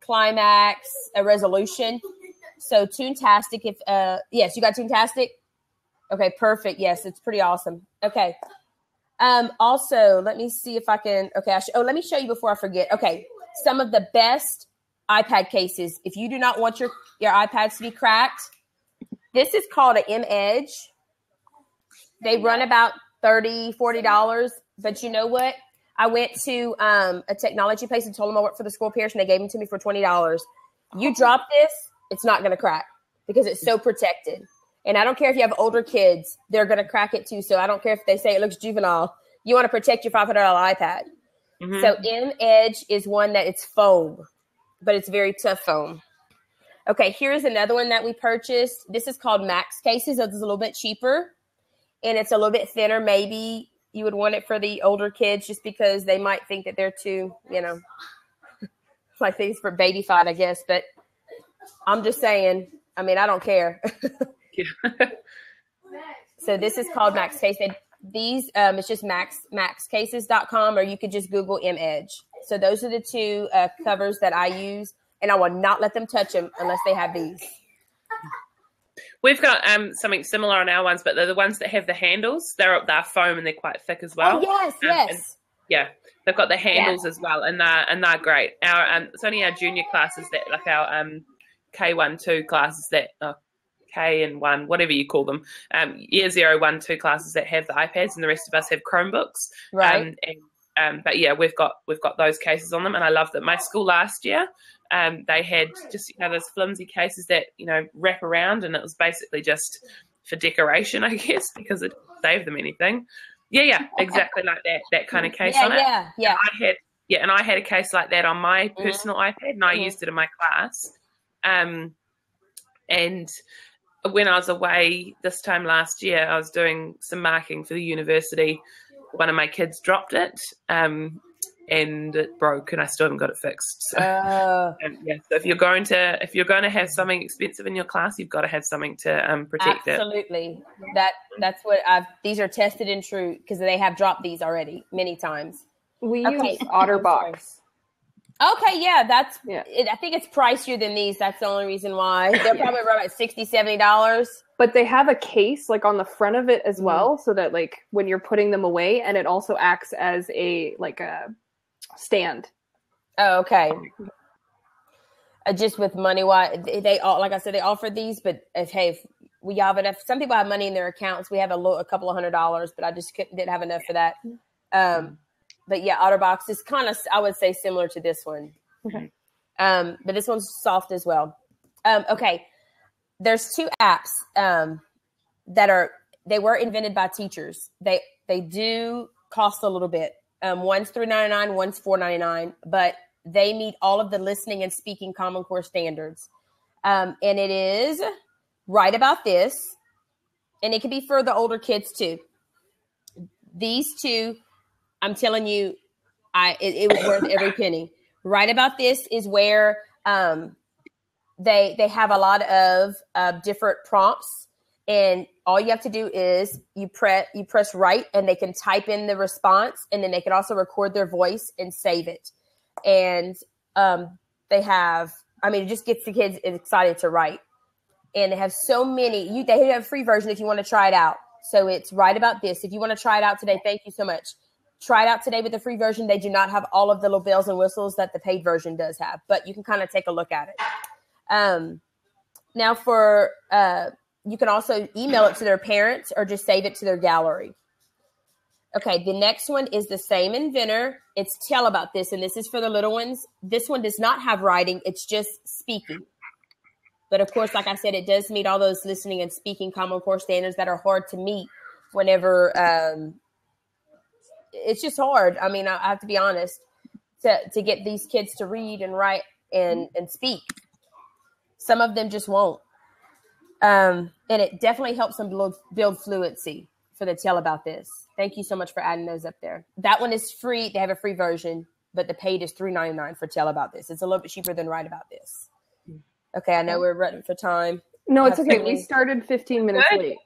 F: climax, a resolution. So Toontastic, yes, you got Toontastic? Okay, perfect. Yes, it's pretty awesome. Okay. Also, let me see if I can, okay. Let me show you before I forget. Okay, some of the best iPad cases. If you do not want your iPads to be cracked, this is called an M-Edge. They run about $30, $40. But you know what? I went to a technology place and told them I worked for the school parish, and they gave them to me for $20. You drop this, it's not going to crack because it's so protected. And I don't care if you have older kids, they're going to crack it too. So I don't care if they say it looks juvenile. You want to protect your $500 iPad. Mm-hmm. So M-Edge is one that it's foam, but it's very tough foam. Okay, here's another one that we purchased. This is called Max Cases. It's a little bit cheaper, and it's a little bit thinner. Maybe you would want it for the older kids just because they might think that they're too, like these for baby fat, I guess. But I'm just saying, I mean, I don't care. So this is called Max Case. These, it's just maxcases.com, or you could just Google M-Edge. So those are the 2 covers that I use, and I will not let them touch them unless they have these.
D: We've got something similar on our ones, but they're the ones that have the handles. They're foam and they're quite thick as well.
F: Oh, yes.
D: Yeah, they've got the handles as well, and they're great. Our it's only our junior classes that, like our K1, 2 classes that K and 1, whatever you call them, year 0, 1, 2 classes that have the iPads, and the rest of us have Chromebooks.
F: Right.
D: But yeah, we've got those cases on them, and I love them. My school last year, they had just those flimsy cases that wrap around, and it was basically just for decoration, I guess, because it didn't save them anything. Yeah, exactly like that kind of case on it.
F: Yeah.
D: And I had a case like that on my personal iPad, and I used it in my class. And when I was away this time last year, I was doing some marking for the university. One of my kids dropped it, and it broke, and I still haven't got it fixed. So, so if you're going to have something expensive in your class, you've got to have something to protect it.
F: Absolutely, that's what these are tested and true because they have dropped these already many times.
C: We use OtterBox.
F: Okay, yeah, I think it's pricier than these. That's the only reason why. They're probably around $60, $70.
C: But they have a case like on the front of it as well, so that like when you're putting them away, and it also acts as a stand.
F: Oh, okay. Just with money, they all, like I said, they offer these, but if we have enough, some people have money in their accounts. We have a couple of $100s, but I just didn't have enough for that. But yeah, OtterBox is kind of, I would say, similar to this one.
C: Okay.
F: But this one's soft as well. Okay. There's 2 apps they were invented by teachers. They do cost a little bit. One's $3.99, one's $4.99, but they meet all of the listening and speaking Common Core standards. And it is Right About This, and it can be for the older kids too. These 2, I'm telling you, it was worth every penny. Right About This is where they have a lot of different prompts, And all you have to do is you press write, and they can type in the response, and then they can also record their voice and save it. And it just gets the kids excited to write. And they have so many. They have a free version if you want to try it out. So it's Write About This. If you want to try it out today, thank you so much. Try it out today with the free version. They do not have all of the little bells and whistles that the paid version does have, but you can kind of take a look at it. Now you can also email it to their parents or just save it to their gallery. Okay, the next one is the same inventor. It's Tell About This, and this is for the little ones. This one does not have writing. It's just speaking. But of course, like I said, it does meet all those listening and speaking Common Core standards that are hard to meet whenever it's just hard. I mean, I have to be honest, to get these kids to read and write and speak. Some of them just won't. And it definitely helps them build fluency for the Tell About This. Thank you so much for adding those up there. That one is free. They have a free version, but the paid is $3.99 for Tell About This. It's a little bit cheaper than Write About This. Okay, I know we're running for time.
C: No, it's okay. We started 15 minutes late.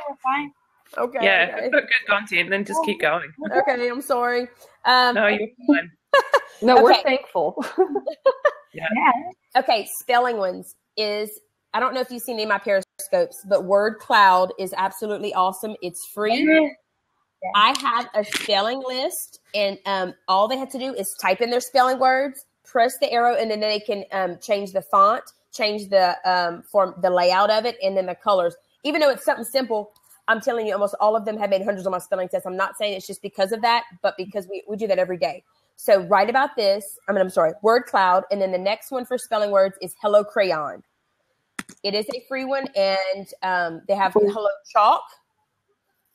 B: We're fine.
F: Okay.
D: Yeah,
F: okay.
D: if you've got good content, then just keep going.
F: Okay, I'm sorry.
D: No, you're fine.
C: No, we're thankful.
D: Yeah.
F: Okay, spelling ones is, I don't know if you've seen any of my Periscopes, but Word Cloud is absolutely awesome. It's free. I have a spelling list, and all they have to do is type in their spelling words, press the arrow, and then they can change the font, change the the layout of it, and then the colors. Even though it's something simple, I'm telling you, almost all of them have made hundreds on my spelling tests. I'm not saying it's just because of that, but because we do that every day. So Write About This. Word Cloud. And then the next one for spelling words is Hello Crayon. It is a free one. And they have Hello Chalk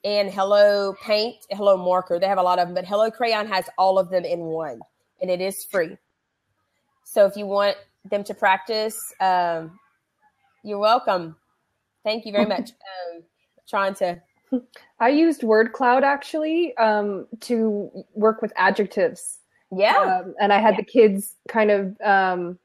F: and Hello Paint, Hello Marker. They have a lot of them, but Hello Crayon has all of them in one, and it is free. So if you want them to practice, you're welcome. Thank you very much.
C: I used Word Cloud actually to work with adjectives.
F: Yeah.
C: And I had the kids kind of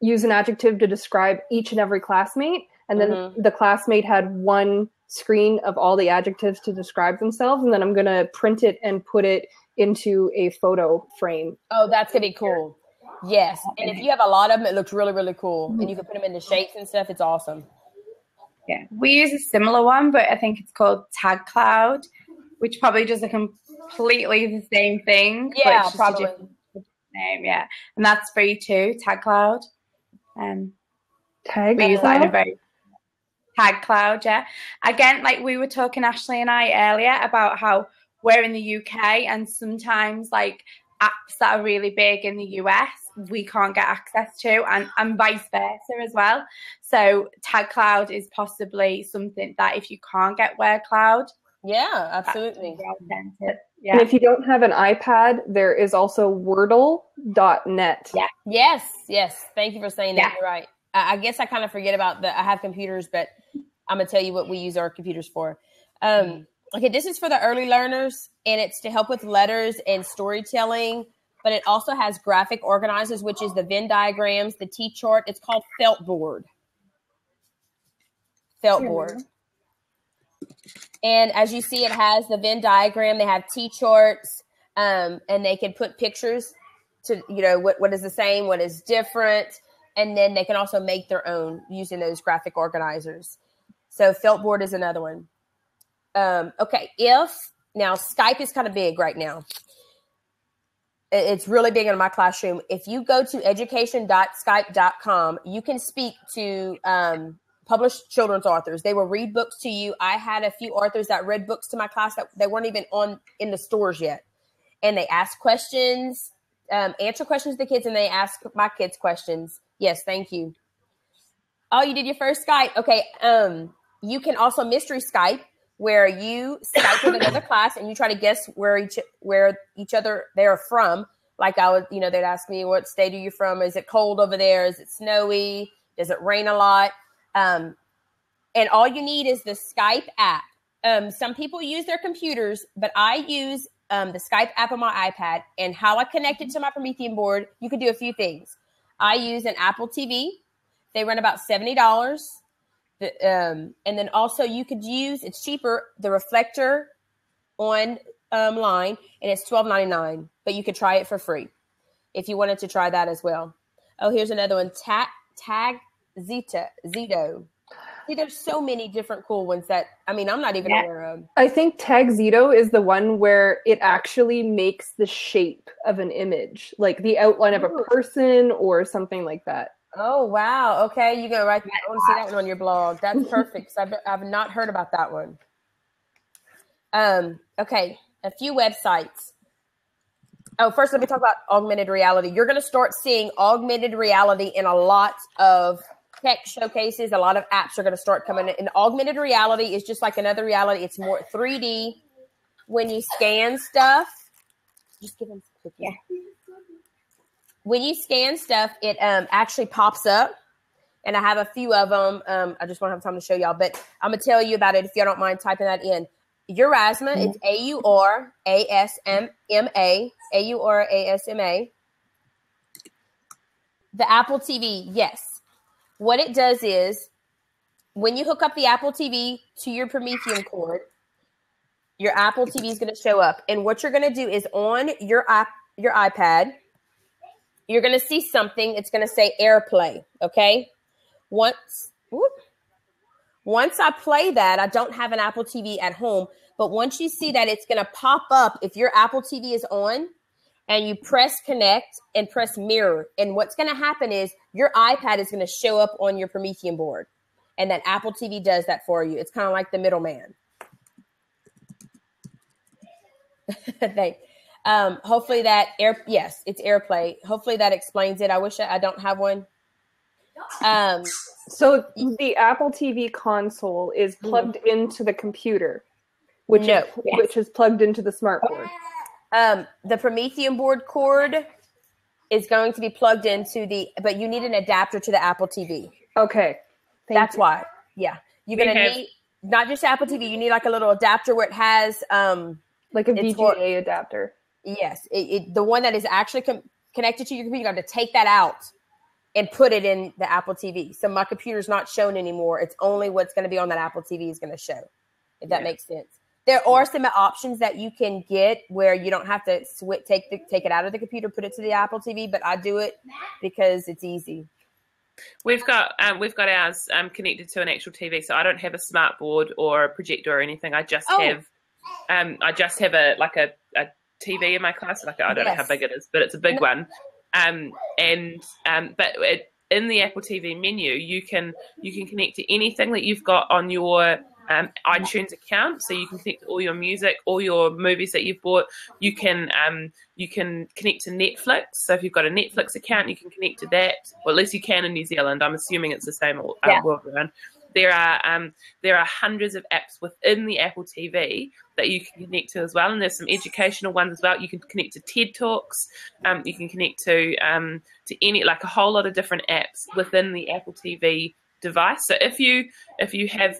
C: use an adjective to describe each and every classmate. And then the classmate had one screen of all the adjectives to describe themselves. And then I'm going to print it and put it into a photo frame.
F: Oh, that's going to be cool. Yes. And if you have a lot of them, it looks really, really cool. And you can put them into shapes and stuff. It's awesome.
B: Yeah, we use a similar one, but I think it's called Tag Cloud, which probably does a completely the same thing.
F: Yeah,
B: but it's
F: probably.
B: a different name, yeah. And that's free too, Tag Cloud.
C: Tag
B: we use
C: Cloud?
B: that in a very Tag Cloud, yeah. Again, like we were talking, Ashley and I, earlier about how we're in the UK and sometimes like apps that are really big in the US we can't get access to, and vice versa as well. So Tag Cloud is possibly something that if you can't get Word Cloud,
F: yeah, absolutely.
B: Yeah.
C: And if you don't have an iPad, there is also Wordle.net.
B: Yeah.
F: Yes. Thank you for saying that. You're right. I guess I kind of forget about I have computers, but I'm gonna tell you what we use our computers for. Okay, this is for the early learners, and it's to help with letters and storytelling. But it also has graphic organizers, which is the Venn diagrams, the T-chart. It's called Feltboard. And as you see, it has the Venn diagram. They have T-charts, and they can put pictures to, what is the same, what is different. And then they can also make their own using those graphic organizers. So Feltboard is another one. Okay, now Skype is kind of big right now. It's really big in my classroom. If you go to education.skype.com, you can speak to published children's authors. They will read books to you. I had a few authors that read books to my class that they weren't even in the stores yet. And they ask questions, answer questions to the kids, and they ask my kids questions. Yes, thank you. Oh, you did your first Skype. Okay. You can also mystery Skype, where you Skype with another class and you try to guess where each other they're from. Like I would, they'd ask me, what state are you from? Is it cold over there? Is it snowy? Does it rain a lot? And all you need is the Skype app. Some people use their computers, but I use the Skype app on my iPad. And how I connect it to my Promethean board, you could do a few things. I use an Apple TV. They run about $70. And then also you could use, it's cheaper, the reflector on line, and it's $12.99, but you could try it for free if you wanted to try that as well. Oh, here's another one, Tag Zito. See, there's so many different cool ones that, I mean, I'm not even aware of.
C: I think Tag Zito is the one where it actually makes the shape of an image, like the outline of a person or something like that.
F: Oh, wow. Okay, you go right there. I want to see that one on your blog. That's perfect. I've not heard about that one. Okay, a few websites. Oh, first let me talk about augmented reality. You're going to start seeing augmented reality in a lot of tech showcases. A lot of apps are going to start coming in. And augmented reality is just like another reality. It's more 3D. When you scan stuff, just give them some cookies. Yeah. When you scan stuff, it actually pops up. And I have a few of them. I just won't have time to show y'all, but I'm going to tell you about it if y'all don't mind typing that in. Aurasma, it's AURASMA, AURASMA. The Apple TV, yes. What it does is, when you hook up the Apple TV to your Prometheum cord, your Apple TV is going to show up. And what you're going to do is on your iPad, you're going to see something. It's going to say AirPlay, okay? Once I play that, I don't have an Apple TV at home, but once you see that, it's going to pop up if your Apple TV is on and you press connect and press mirror. And what's going to happen is your iPad is going to show up on your Prometheum board, and that Apple TV does that for you. It's kind of like the middleman. Hopefully that yes, it's AirPlay. Hopefully that explains it. I wish I don't have one.
C: So the Apple TV console is plugged into the computer, which is plugged into the smart board.
F: The Prometheum board cord is going to be plugged into but you need an adapter to the Apple TV.
C: Okay.
F: That's why. Yeah. You're going to need not just Apple TV. You need like a little adapter where it has
C: like a VGA adapter.
F: Yes. The one that is actually connected to your computer, you got to take that out and put it in the Apple TV. So my computer's not shown anymore. It's only what's going to be on that Apple TV is going to show, if that makes sense. There are some options that you can get where you don't have to take it out of the computer, put it to the Apple TV, but I do it because it's easy.
D: We've got ours connected to an actual TV, so I don't have a smart board or a projector or anything. I just have a TV in my class. Like I don't know how big it is, but it's a big one. In the Apple TV menu, you can connect to anything that you've got on your iTunes account. So you can connect to all your music, all your movies that you've bought. You can connect to Netflix. So if you've got a Netflix account, you can connect to that. Well, at least you can in New Zealand. I'm assuming it's the same world around. There are hundreds of apps within the Apple TV that you can connect to as well, and there's some educational ones as well. You can connect to TED Talks. You can connect to any, like a whole lot of different apps within the Apple TV device. So if you have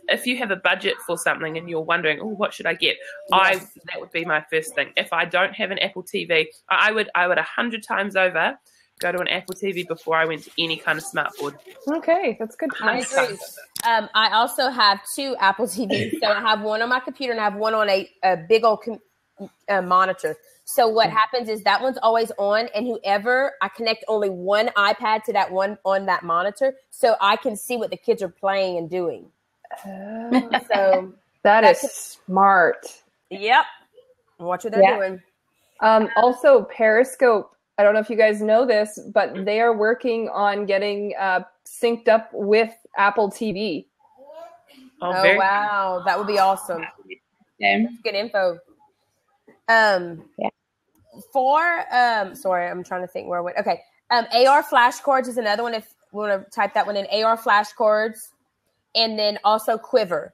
D: a budget for something and you're wondering, oh, what should I get? That would be my first thing. If I don't have an Apple TV, I would 100 times over go to an Apple TV before I went to any kind of smart board.
C: Okay, that's good.
F: I agree. I also have two Apple TVs. So I have one on my computer and I have one on a big old monitor. So what happens is that one's always on, and I connect only one iPad to that one on that monitor, so I can see what the kids are playing and doing. So
C: that is smart.
F: Yep. Watch what they're doing.
C: Also, Periscope. I don't know if you guys know this, but they are working on getting synced up with Apple TV.
F: Oh wow. That would be awesome. Good info. Sorry, I'm trying to think where I went. Okay. AR flashcards is another one if we want to type that one in. AR flashcards. And then also Quiver.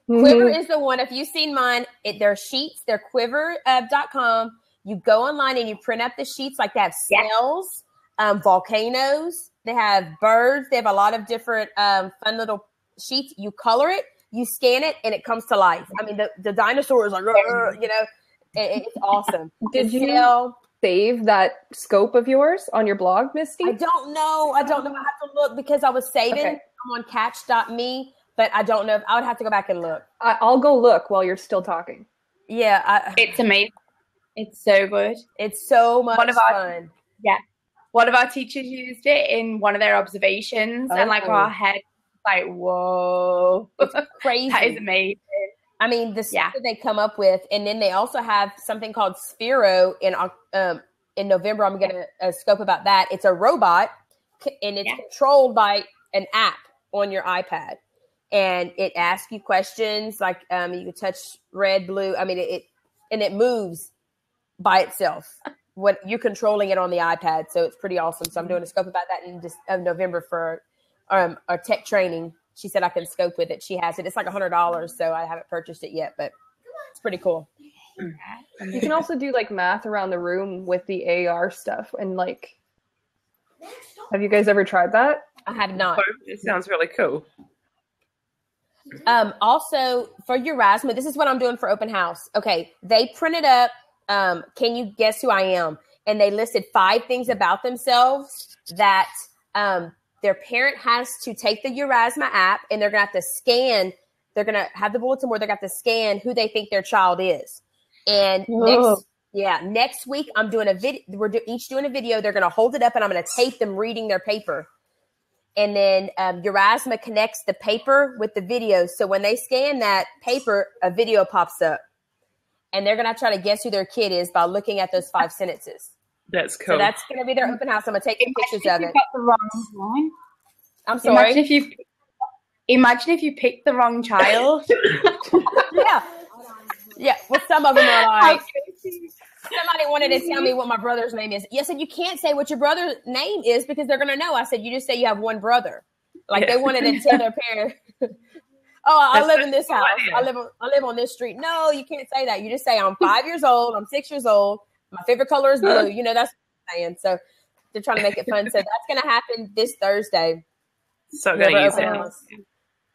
F: Mm-hmm. Quiver is the one, if you've seen mine, they're sheets, they're quiver.com. You go online and you print up the sheets, like they have snails, volcanoes, they have birds, they have a lot of different fun little sheets. You color it, you scan it, and it comes to life. I mean, the dinosaurs are, it's awesome.
C: Did you save that scope of yours on your blog, Misty?
F: I don't know. I have to look because I was saving. I'm on catch.me. but I don't know if I would have to go back and look.
C: I'll go look while you're still talking.
F: Yeah,
B: It's amazing. It's so good.
F: it's so much fun.
B: One of our teachers used it in one of their observations, and like our head, like, whoa,
F: It's crazy.
B: that is amazing.
F: I mean, the stuff that they come up with, and then they also have something called Sphero in November. I'm going to scope about that. It's a robot, and it's controlled by an app on your iPad, and it asks you questions like you can touch red, blue. I mean, it moves by itself. What you're controlling it on the iPad, so it's pretty awesome. So I'm doing a scope about that in November for our tech training. She said I can scope with it. She has it. It's like $100, so I haven't purchased it yet, but it's pretty cool.
C: You can also do like math around the room with the AR stuff, and like, have you guys ever tried that?
F: I have not.
D: It sounds really cool.
F: Also for Erasmus, this is what I'm doing for open house. Okay, they printed up. Can you guess who I am? And they listed 5 things about themselves that their parent has to take the Erasmus app, and they're going to have to scan. They're going to have the bulletin board. They're going to have to scan who they think their child is. And next week I'm doing a video. We're each doing a video. They're going to hold it up, and I'm going to tape them reading their paper. And then Erasmus connects the paper with the video. So when they scan that paper, a video pops up. And they're going to try to guess who their kid is by looking at those 5 sentences.
D: That's cool.
F: So that's going to be their open house. I'm going to take pictures of it.
B: Got the wrong one.
F: I'm sorry.
B: Imagine if you picked the wrong child.
F: Yeah. Well, some of them are like, somebody wanted to tell me what my brother's name is. Yes, and you can't say what your brother's name is because they're going to know. I said, you just say you have one brother. Like they wanted to tell their parents. Oh, I live in this house. I live on this street. No, you can't say that. You just say I'm 5 years old. I'm 6 years old. My favorite color is blue. You know, that's what I'm saying. So they're trying to make it fun. So that's going to happen this Thursday.
D: So going to use it.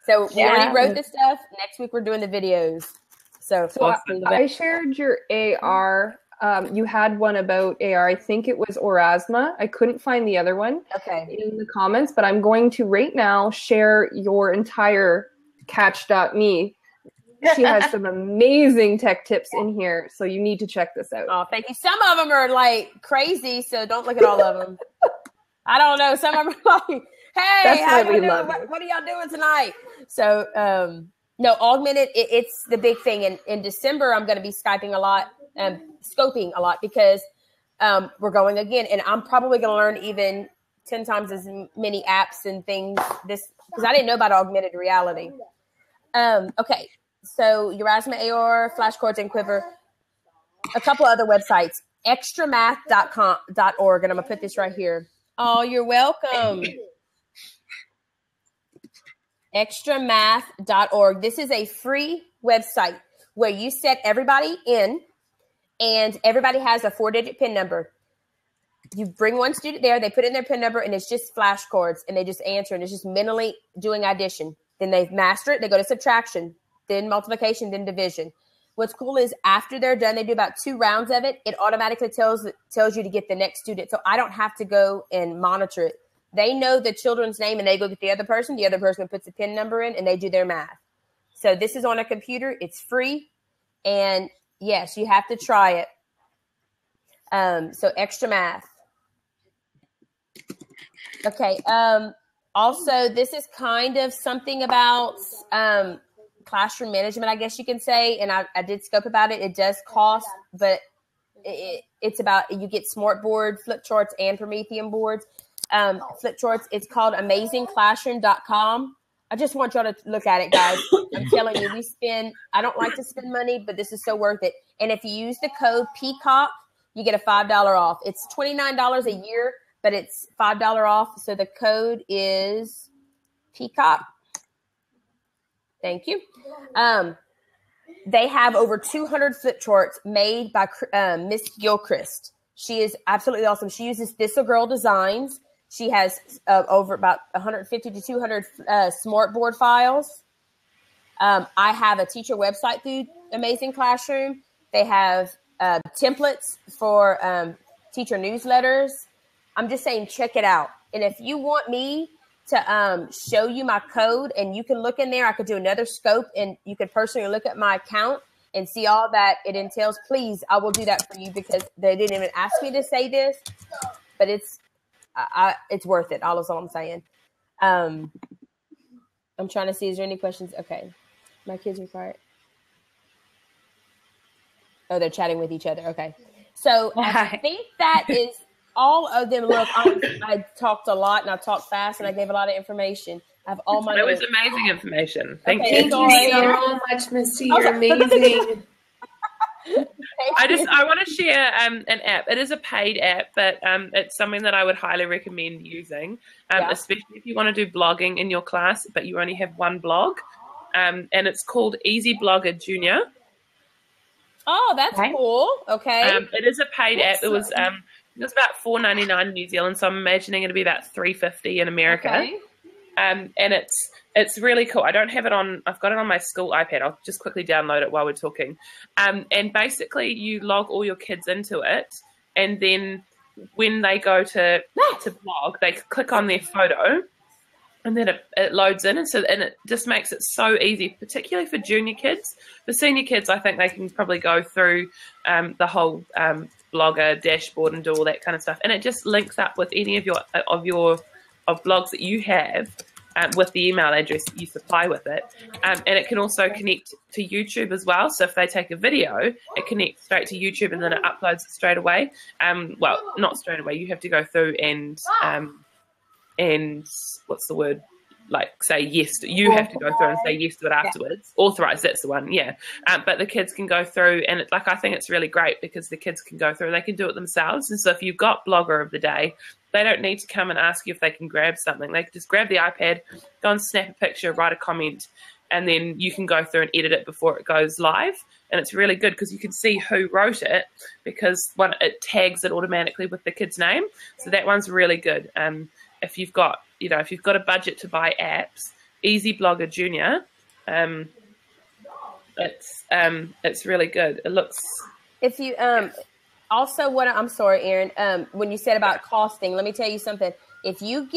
F: So we already wrote this stuff. Next week we're doing the videos. So
C: I shared your AR. You had one about AR. I think it was Orasma. I couldn't find the other one in the comments, but I'm going to right now share your entire Catch.me. She has some amazing tech tips in here, so you need to check this out.
F: Oh, thank you. Some of them are like crazy, so don't look at all of them. I don't know. Some of them are like, hey, what are y'all doing tonight? So, no, augmented, it's the big thing. In December, I'm going to be scoping a lot because we're going again. And I'm probably going to learn even 10 times as many apps and things because I didn't know about augmented reality. Okay, so Erasmus AR, flashcards, and Quiver. A couple other websites, extramath.org, and I'm going to put this right here. Oh, you're welcome. Extramath.org. This is a free website where you set everybody in, and everybody has a 4-digit PIN number. You bring one student there, they put in their PIN number, and it's just flashcards, and they just answer, and it's just mentally doing addition. Then they master it, they go to subtraction, then multiplication, then division. What's cool is after they're done, they do about 2 rounds of it. It automatically tells you to get the next student. So I don't have to go and monitor it. They know the children's name, and they go get the other person puts a PIN number in, and they do their math. So this is on a computer. It's free. And yes, you have to try it. So Extra Math. Okay. Also, this is kind of something about classroom management, I guess you can say. And I did scope about it. It does cost, but it's about, you get Smartboard, flip charts, and Promethean boards. Flip charts. It's called amazingclassroom.com. I just want y'all to look at it, guys. I'm telling you, I don't like to spend money, but this is so worth it. And if you use the code PEACOCK, you get a $5 off. It's $29 a year, but it's $5 off. So the code is PEACOCK. Thank you. They have over 200 flip charts made by Miss Gilchrist. She is absolutely awesome. She uses Thistle Girl Designs. She has over about 150 to 200 Smartboard files. I have a teacher website through Amazing Classroom. They have templates for teacher newsletters. I'm just saying, check it out. And if you want me to show you my code, and you can look in there. I could do another scope, and you could personally look at my account and see all that it entails. Please, I will do that for you because they didn't even ask me to say this, but it's worth it. All I'm saying. I'm trying to see, is there any questions? Okay. My kids are quiet. Oh, they're chatting with each other. Okay. So I think that is all of them. Look, I talked a lot and I talked fast and I gave a lot of information. I have all my.
D: It was amazing information. Thank you.
A: Thank you so much, Misty. You're amazing.
D: I want to share an app. It is a paid app, but it's something that I would highly recommend using, especially if you want to do blogging in your class, but you only have one blog. And it's called Easy Blogger Junior.
F: Oh, that's cool. Okay.
D: It is a paid app. It was about $4.99 in New Zealand, so I'm imagining it'll be about $3.50 in America.
F: Okay.
D: And it's really cool. I don't have it on. I've got it on my school iPad. I'll just quickly download it while we're talking. And basically, you log all your kids into it, and then when they go to blog, they click on their photo, and then it loads in, and it just makes it so easy, particularly for junior kids. For senior kids, I think they can probably go through the whole blogger dashboard and do all that kind of stuff, and it just links up with any of blogs that you have with the email address that you supply with it, and it can also connect to YouTube as well. So if they take a video, it connects straight to YouTube, and then it uploads it straight away. Well, not straight away. You have to go through and what's the word? Like say yes. You have to go through and say yes to it afterwards. Authorize, that's the one. Yeah. But the kids can go through, and I think it's really great because the kids can go through and they can do it themselves. And so if you've got Blogger of the Day, they don't need to come and ask you if they can grab something. They can just grab the iPad, go and snap a picture, write a comment, and then you can go through and edit it before it goes live. And it's really good because you can see who wrote it because it tags it automatically with the kid's name. So that one's really good. If you've got a budget to buy apps, Easy Blogger Junior, it's really good. It looks. If you
F: also I'm sorry, Erin. When you said about costing, let me tell you something. If you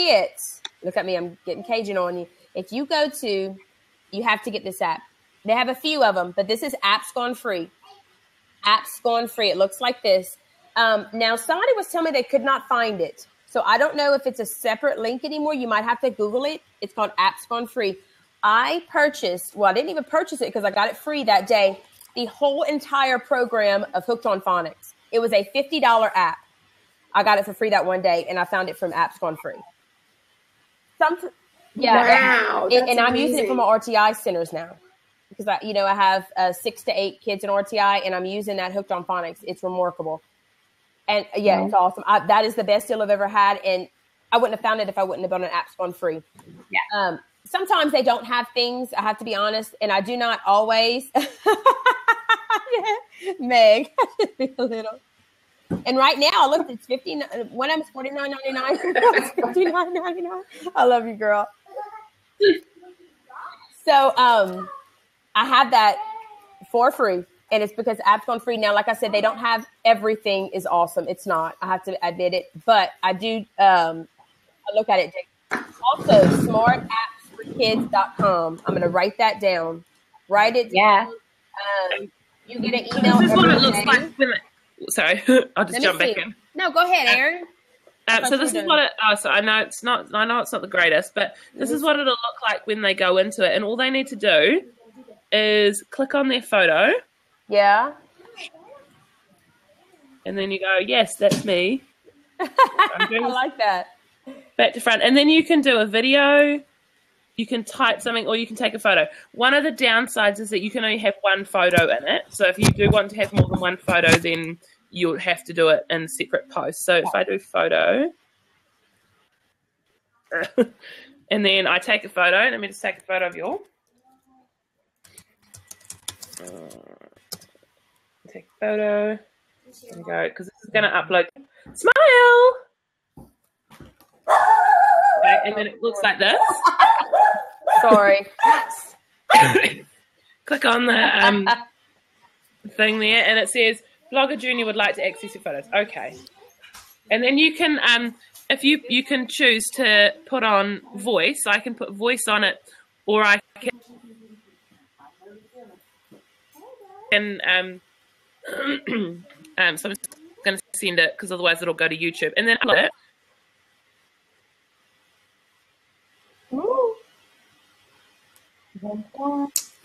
F: look at me, I'm getting Cajun on you. If you you have to get this app. They have a few of them, but this is Apps Gone Free. Apps Gone Free. It looks like this. Now, somebody was telling me they could not find it. So I don't know if it's a separate link anymore. You might have to Google it. It's called Apps Gone Free. I didn't even purchase it because I got it free that day, the whole entire program of Hooked on Phonics. It was a $50 app. I got it for free that one day, and I found it from Apps Gone Free.
A: Wow.
F: And I'm using it for my RTI centers now because I have 6 to 8 kids in RTI, and I'm using that Hooked on Phonics. It's remarkable. And it's awesome. That is the best deal I've ever had. And I wouldn't have found it if I wouldn't have done an Apps Gone Free. Yeah. Sometimes they don't have things. I have to be honest. And I do not always. Meg, I should be a little. And right now, I looked, it's $59. One of them is $49.99. $59.99. I love you, girl. So I have that for free. And it's because Apps Gone Free. Now, like I said, they don't have everything is awesome. It's not. I have to admit it. But I do I look at it. Also, smartappsforkids.com. I'm going to write that down. Write it down. You get an email.
D: This is what it looks like. Sorry, I'll just jump back in.
F: No, go ahead, Erin.
D: So this is what it. So I know it's not. I know it's not the greatest, but this is what it'll look like when they go into it. And all they need to do is click on their photo.
F: Yeah.
D: And then you go, yes, that's me.
F: I like that.
D: Back to front. And then you can do a video, you can type something, or you can take a photo. One of the downsides is that you can only have one photo in it. So if you do want to have more than one photo, then you'll have to do it in separate posts. So if I do photo, and then I take a photo, let me just take a photo of you all. Take a photo. There we go, because this is going to upload. Smile! Okay, and then it looks like this.
F: Sorry.
D: Click on the thing there, and it says, Blogger Junior would like to access your photos. Okay. And then you can if you can choose to put on voice, I can put voice on it, or I can so I'm just going to send it because otherwise it'll go to YouTube, and then upload it.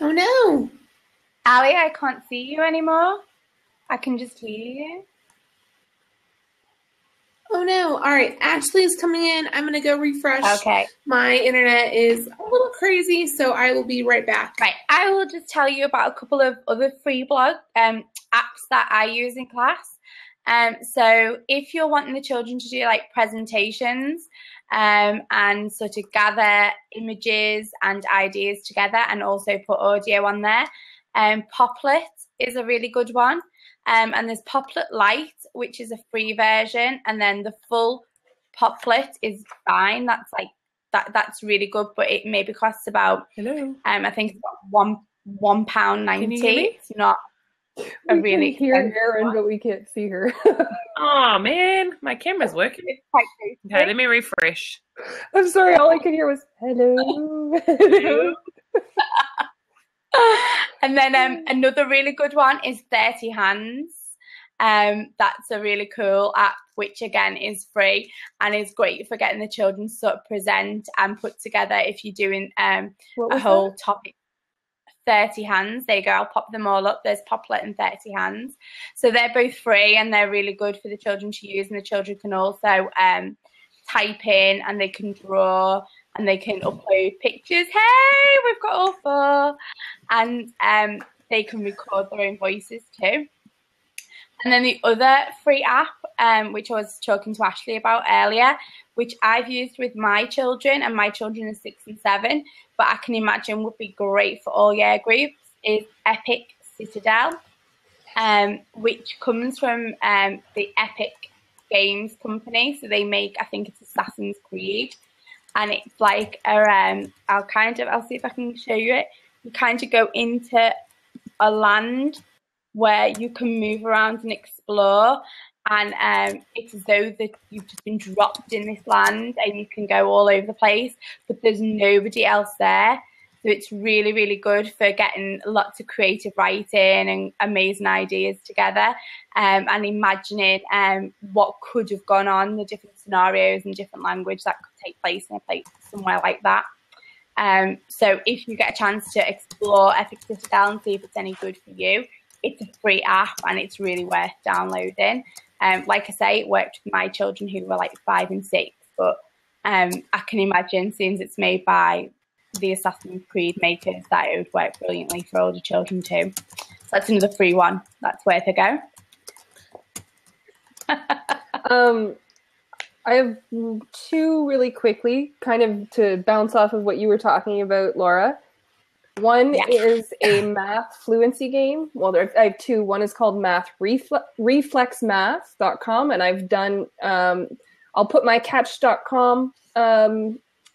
A: Oh no,
B: Ali, I can't see you anymore. I can just hear you.
A: oh no. All right, Ashley is coming in. I'm going to go refresh.
B: Okay.
A: My internet is a little crazy, so I will be right back.
B: Right. I will just tell you about a couple of other free blog apps that I use in class. So if you're wanting the children to do like presentations and sort of gather images and ideas together and also put audio on there, Poplet is a really good one. And there's Poplet Lite, which is a free version, and then the full Poplet is fine. That's like that's really good, but it maybe costs about I think it's about £1.90. It's not a really
C: we can hear
B: expensive
C: Erin,
B: one.
C: but we can't see her.
D: Oh man, my camera's working.
B: It's quite tasty.
D: Okay, let me refresh.
C: I'm sorry, all I could hear was hello. Hello.
B: And then another really good one is 30 Hands. That's a really cool app, which again is free and is great for getting the children to sort of present and put together if you're doing a whole topic. 30 Hands. There you go. I'll pop them all up. There's Poplet and 30 Hands. So they're both free and they're really good for the children to use. And the children can also type in and they can draw and they can upload pictures. Hey, we've got all four. And they can record their own voices too. And then the other free app, which I was talking to Ashley about earlier, which I've used with my children, and my children are 6 and 7, but I can imagine would be great for all year groups, is Epic Citadel, which comes from the Epic Games company. So they make, I think it's Assassin's Creed, and it's like I'll see if I can show you it. You kind of go into a land where you can move around and explore, and it's as though that you've just been dropped in this land and you can go all over the place, but there's nobody else there. So it's really, really good for getting lots of creative writing and amazing ideas together, and imagining what could have gone on, the different scenarios and different language that could take place in a place somewhere like that. So if you get a chance to explore Epic Citadel and see if it's any good for you, it's a free app and it's really worth downloading. Like I say, it worked with my children who were like 5 and 6, but I can imagine, since it's made by the Assassin's Creed makers, that it would work brilliantly for older children too. So that's another free one. That's worth a go.
C: I have 2 really quickly, kind of to bounce off of what you were talking about, Laura. One is a math fluency game. Well, I have 2. One is called reflexmath.com, and I've done, I'll put my catch.com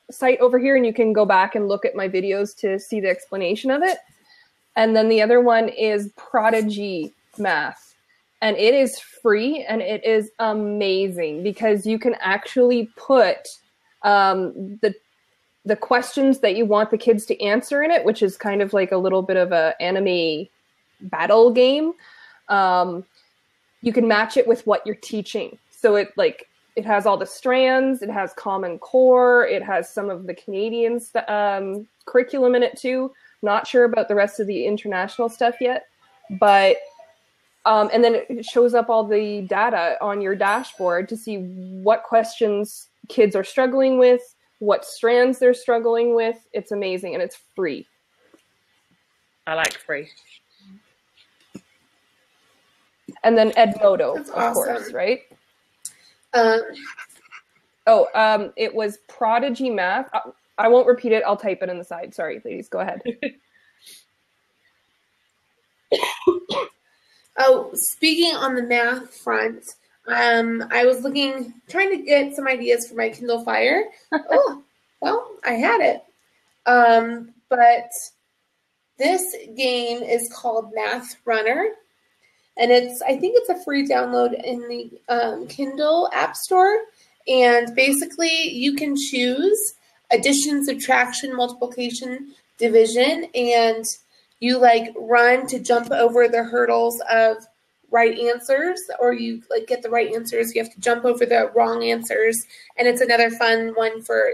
C: site over here, and you can go back and look at my videos to see the explanation of it. And then the other one is Prodigy Math, and it is free, and it is amazing because you can actually put the questions that you want the kids to answer in it, which is kind of like a little bit of a anime battle game. You can match it with what you're teaching. So it has all the strands, it has Common Core, it has some of the Canadian curriculum in it too. Not sure about the rest of the international stuff yet, but and then it shows up all the data on your dashboard to see what questions kids are struggling with, what strands they're struggling with. It's amazing, and it's free.
D: I like free.
C: And then Edmodo,
A: That's
C: of
A: awesome.
C: course, right? It was Prodigy Math. I won't repeat it. I'll type it in the side. Sorry, ladies, go ahead.
A: Oh, speaking on the math front, I was trying to get some ideas for my Kindle Fire. Oh, well, I had it. But this game is called Math Runner, and I think it's a free download in the Kindle App Store. And basically, you can choose addition, subtraction, multiplication, division, and you like run to jump over the hurdles of right answers, or you like get the right answers. You have to jump over the wrong answers, and it's another fun one for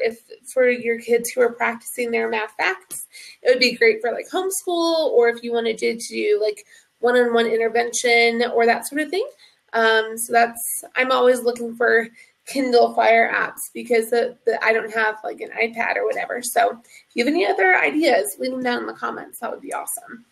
A: your kids who are practicing their math facts. It would be great for like homeschool, or if you wanted to do like one-on-one intervention or that sort of thing. So I'm always looking for Kindle Fire apps because I don't have like an iPad or whatever. So if you have any other ideas, leave them down in the comments. That would be awesome.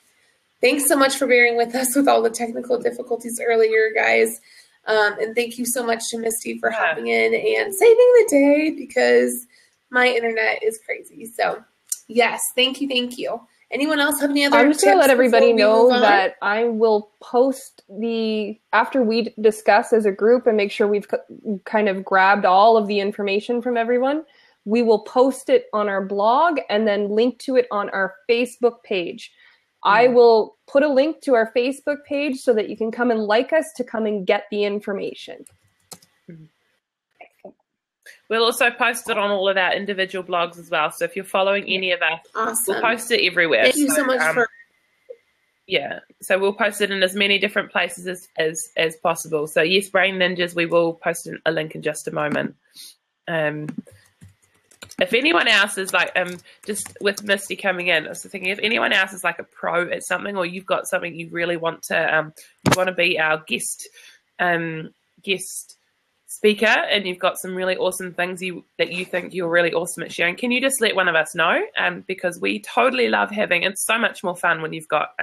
A: Thanks so much for bearing with us with all the technical difficulties earlier, guys. And thank you so much to Misty for hopping in and saving the day because my internet is crazy. So yes, thank you. Anyone else have any other tips?
C: I'm just going to let everybody know that I will post after we discuss as a group and make sure we've kind of grabbed all of the information from everyone, we will post it on our blog and then link to it on our Facebook page. I will put a link to our Facebook page so that you can come and like us to come and get the information.
D: We'll also post it on all of our individual blogs as well. So if you're following any of us,
A: awesome.
D: We'll post it everywhere.
A: Thank you so much for.
D: Yeah, so we'll post it in as many different places as possible. So yes, Brain Ninjas, we will post a link in just a moment. If anyone else is like, just with Misty coming in, I was thinking if anyone else is like a pro at something, or you've got something you really want to be our guest speaker, and you've got some really awesome things that you think you're really awesome at sharing, can you just let one of us know? Because we totally love having, it's so much more fun when you've got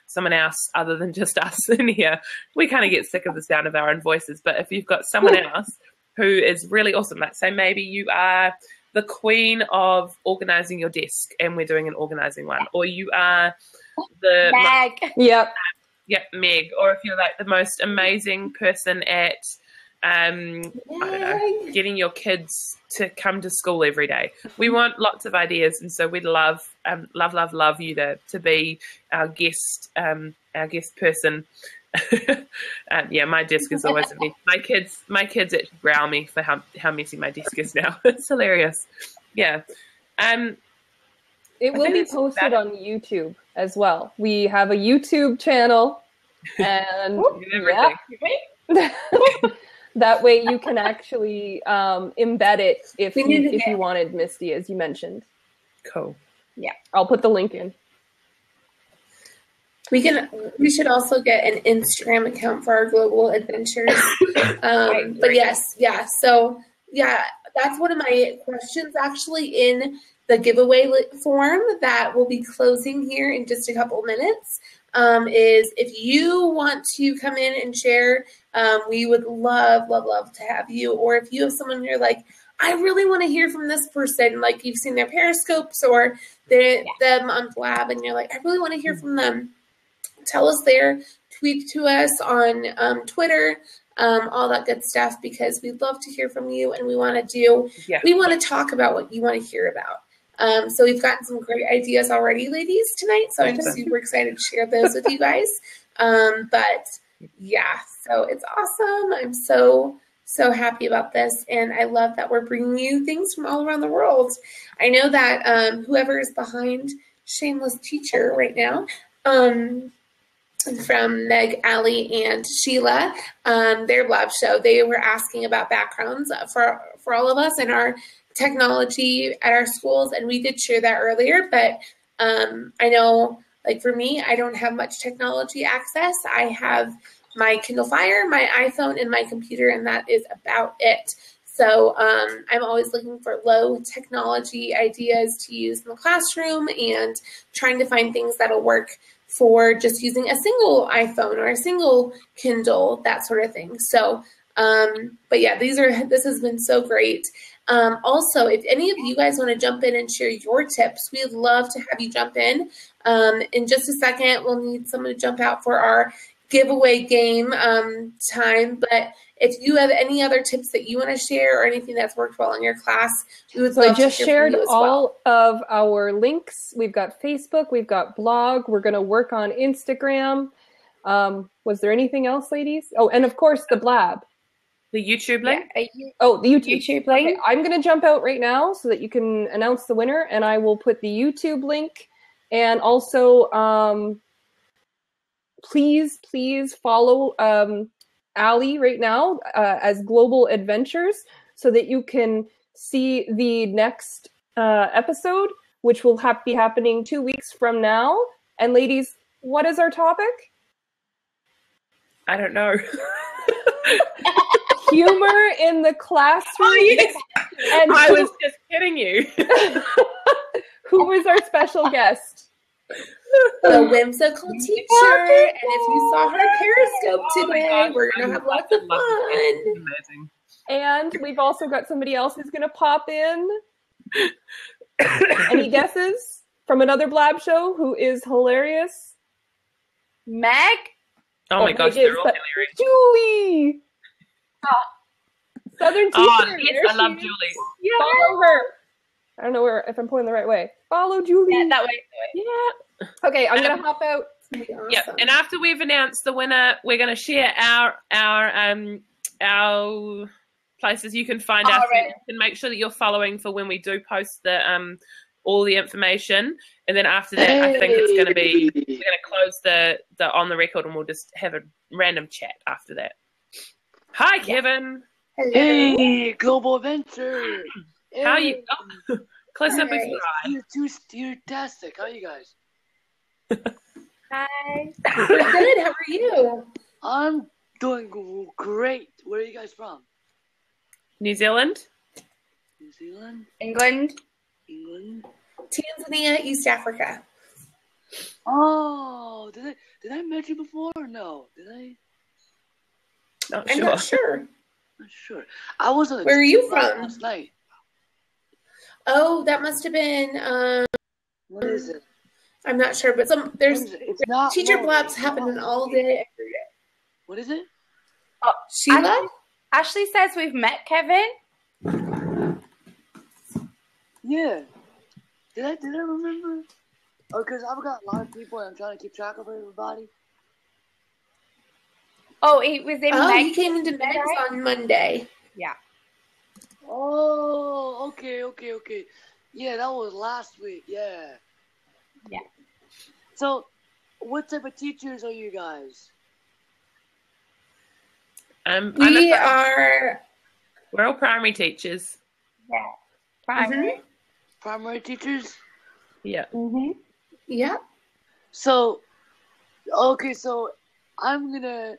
D: someone else other than just us in here. We kind of get sick of the sound of our own voices, but if you've got someone else who is really awesome, like say maybe you are the queen of organizing your desk and we're doing an organizing one, or you are the
B: Meg.
D: Meg, or if you're like the most amazing person at I don't know, getting your kids to come to school every day. We want lots of ideas, and so we'd love you to be our guest person. My desk is always a mess. My kids actually growl me for how messy my desk is now. It's hilarious. Yeah.
C: It will be posted on YouTube as well. We have a YouTube channel, and that way you can actually embed it if you wanted, Misty, as you mentioned.
D: Cool.
C: Yeah, I'll put the link in.
A: We should also get an Instagram account for our global adventures. But yes, yeah. So yeah, that's one of my questions actually in the giveaway form that will be closing here in just a couple minutes. Is if you want to come in and share, we would love to have you. Or if you have someone you're like, I really want to hear from this person, like you've seen their Periscopes or them on Blab, and you're like, I really want to hear from them. Tell us there, tweet to us on Twitter, all that good stuff, because we'd love to hear from you, and we want to talk about what you want to hear about. So we've gotten some great ideas already, ladies, tonight. So I'm super excited to share those with you guys. But yeah, so it's awesome. I'm so happy about this. And I love that we're bringing you things from all around the world. I know that whoever is behind Shameless Teacher right now, from Meg, Allie, and Sheila, their Blab show, they were asking about backgrounds for all of us in our technology at our schools, and we did share that earlier, but I know, like for me, I don't have much technology access. I have my Kindle Fire, my iPhone, and my computer, and that is about it. So I'm always looking for low technology ideas to use in the classroom and trying to find things that'll work for just using a single iPhone or a single Kindle, that sort of thing. So, but yeah, this has been so great. Also, if any of you guys want to jump in and share your tips, we'd love to have you jump in. In just a second, we'll need someone to jump out for our giveaway game time. But if you have any other tips that you want to share or anything that's worked well in your class, we would love to hear from you as well. So I just shared
C: all of our links. We've got Facebook, we've got blog. We're going to work on Instagram. Was there anything else, ladies? Oh, and of course the Blab.
D: The YouTube link?
B: Yeah,
C: The YouTube.
B: YouTube link.
C: Okay, I'm going to jump out right now so that you can announce the winner, and I will put the YouTube link. And also, please follow Allie right now as Global Adventures so that you can see the next episode, which will be happening 2 weeks from now. And ladies, what is our topic?
D: I don't know.
C: Humor in the classroom.
D: Oh, yes.
C: And
D: I was just kidding you.
C: who is our special guest?
A: The whimsical teacher. And if you saw her Periscope today, we're going to have lots of fun.
D: Amazing.
C: And we've also got somebody else who's going to pop in. Any guesses from another Blab show who is hilarious?
B: Meg?
D: Oh my gosh, they're all hilarious.
C: Julie! Southern teacher.
D: Oh, yes,
C: There
D: I love
C: she is.
D: Julie.
C: Yeah. Follow her. I don't know if I'm pointing the right way. Follow Julie.
B: Yeah, that way.
C: Yeah. Okay, I'm going to hop out.
A: Awesome.
D: Yeah, and after we've announced the winner, we're going to share our places you can find us and make sure that you're following for when we do post the all the information. And then after that, I think it's going to be we're going to close the on the record, and we'll just have a random chat after that. Hi, Kevin.
A: Hello.
H: Hey, Global Adventure.
D: How are you? Oh, close up
A: Hi.
D: before I.
H: You're fantastic. How are you guys?
B: Hi.
A: We're good. How are you?
H: I'm doing great. Where are you guys from?
D: New Zealand.
H: New Zealand?
B: England.
H: England?
A: Tanzania, East Africa.
H: Oh, did I meet you before or no? Did I?
D: Not
A: I'm
D: sure.
A: not sure.
H: Not sure. I was on a
A: Where are you
H: trip
A: from?
H: last night.
A: Oh, that must have been.
H: What is it?
A: I'm not sure, but there's
H: It's not
A: teacher
H: Norway.
A: blabs happening all day, every day.
H: What is it?
A: Sheila?
B: Ashley says we've met Kevin.
H: Yeah. Did I remember? Oh, because I've got a lot of people and I'm trying to keep track of everybody.
B: Oh, he was in
A: Oh,
B: Meg.
A: he came into Meg's on Monday.
B: Yeah.
H: Oh, okay. Yeah, that was last week. Yeah.
B: Yeah.
H: So, what type of teachers are you guys?
A: We're
D: all primary teachers.
B: Yeah. Primary.
H: Primary teachers?
D: Yeah.
B: Mm-hmm.
A: Yeah.
H: So, okay, so I'm gonna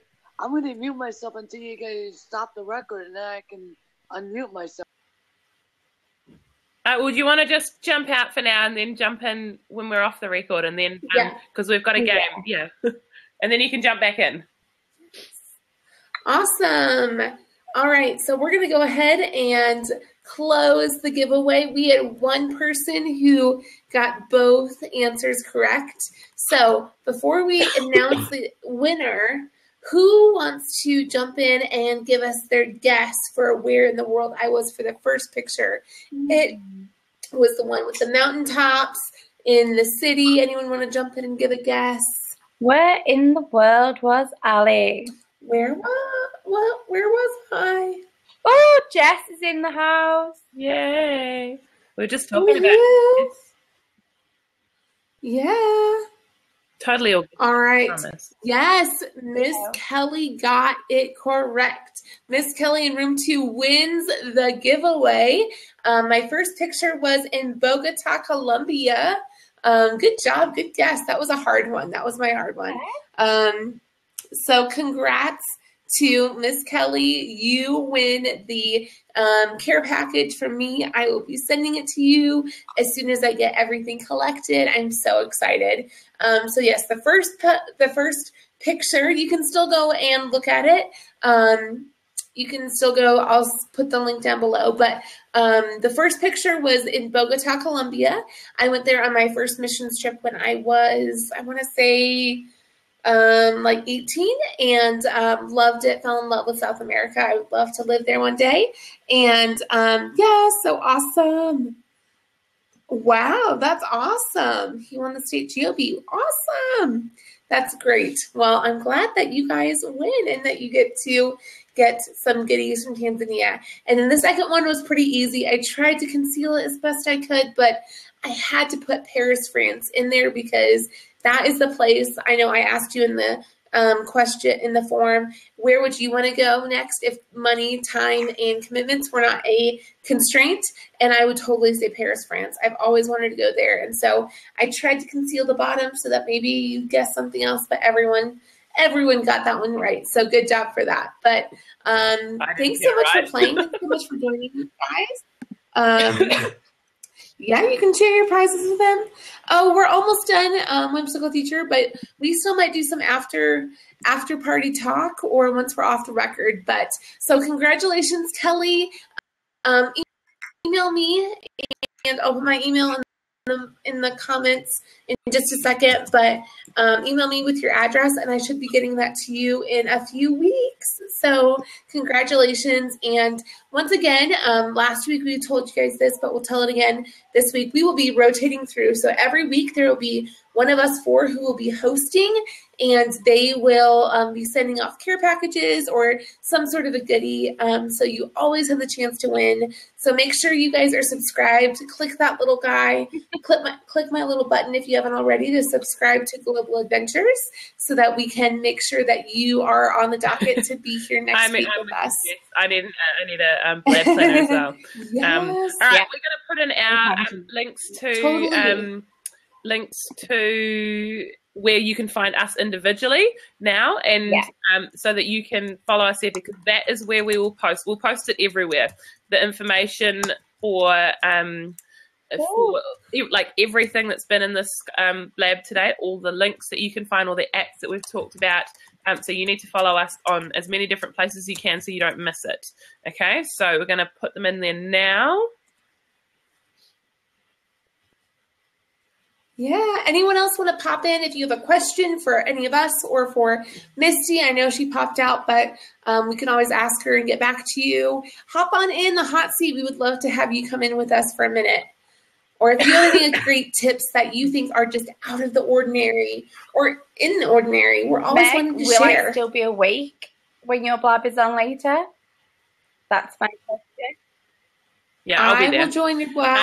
H: mute myself until you guys stop the record, and then I can unmute myself.
D: Well, do you want to just jump out for now and then jump in when we're off the record, and then because we've got a game, yeah, and then you can jump back in.
A: Awesome. All right, so we're going to go ahead and close the giveaway. We had one person who got both answers correct. So before we announce the winner, who wants to jump in and give us their guess for where in the world I was for the first picture? It was the one with the mountaintops in the city. Anyone want to jump in and give a guess?
B: Where in the world was Ali?
A: Where was I?
B: Oh, Jess is in the house.
D: Yay! We're just talking about
A: Woohoo. Yeah.
D: totally all
A: right.
D: promise.
A: Yes, Miss Kelly got it correct. Miss Kelly in room 2 wins the giveaway. My first picture was in Bogota, Colombia. Good job. Good guess. That was a hard one. That was my hard one. So congrats to Miss Kelly. You win the care package from me. I will be sending it to you as soon as I get everything collected. I'm so excited. So yes, the first picture, you can still go and look at it. You can still go, I'll put the link down below, but the first picture was in Bogota, Colombia. I went there on my first missions trip when I was, I want to say, like 18, and loved it, fell in love with South America. I would love to live there one day. And yeah, so awesome. Wow, that's awesome. He won the state GOB. Awesome. That's great. Well, I'm glad that you guys win and that you get to get some goodies from Tanzania. And then the second one was pretty easy. I tried to conceal it as best I could, but I had to put Paris, France in there because that is the place. I know I asked you in the question in the form, where would you want to go next if money, time, and commitments were not a constraint? And I would totally say Paris, France. I've always wanted to go there. And so I tried to conceal the bottom so that maybe you guessed something else, but everyone got that one right. So good job for that. But thanks so much for playing. Thanks so much for joining me, guys. Yeah, you can share your prizes with them. Oh, we're almost done, Whimsical Teacher, but we still might do some after party talk or once we're off the record. But so congratulations, Kelly. Email me, and I'll put my email in the comments in just a second. But email me with your address, and I should be getting that to you in a few weeks. So congratulations. And once again, last week we told you guys this, but we'll tell it again this week. We will be rotating through. So every week there will be one of us four who will be hosting, and they will be sending off care packages or some sort of a goodie. So you always have the chance to win. So make sure you guys are subscribed. Click that little guy. Click my little button if you haven't already to subscribe to Global Adventures so that we can make sure that you are on the docket to be here next week with us.
D: Yes, I need a blab planner as well.
A: Yes.
D: All right, we're going to put in our links to where you can find us individually now, and so that you can follow us there, because that is where we will post. We'll post it everywhere. The information for like everything that's been in this lab today, all the links that you can find, all the apps that we've talked about. So you need to follow us on as many different places as you can so you don't miss it. Okay, so we're going to put them in there now.
A: Yeah. Anyone else want to pop in if you have a question for any of us or for Misty? I know she popped out, but we can always ask her and get back to you. Hop on in the hot seat. We would love to have you come in with us for a minute. Or if you have any great tips that you think are just out of the ordinary or in the ordinary, we're always wanting to
B: will
A: share.
B: I still be awake when your blab is on later? That's my question.
D: Yeah, I'll be there.
A: I will join you. Wow.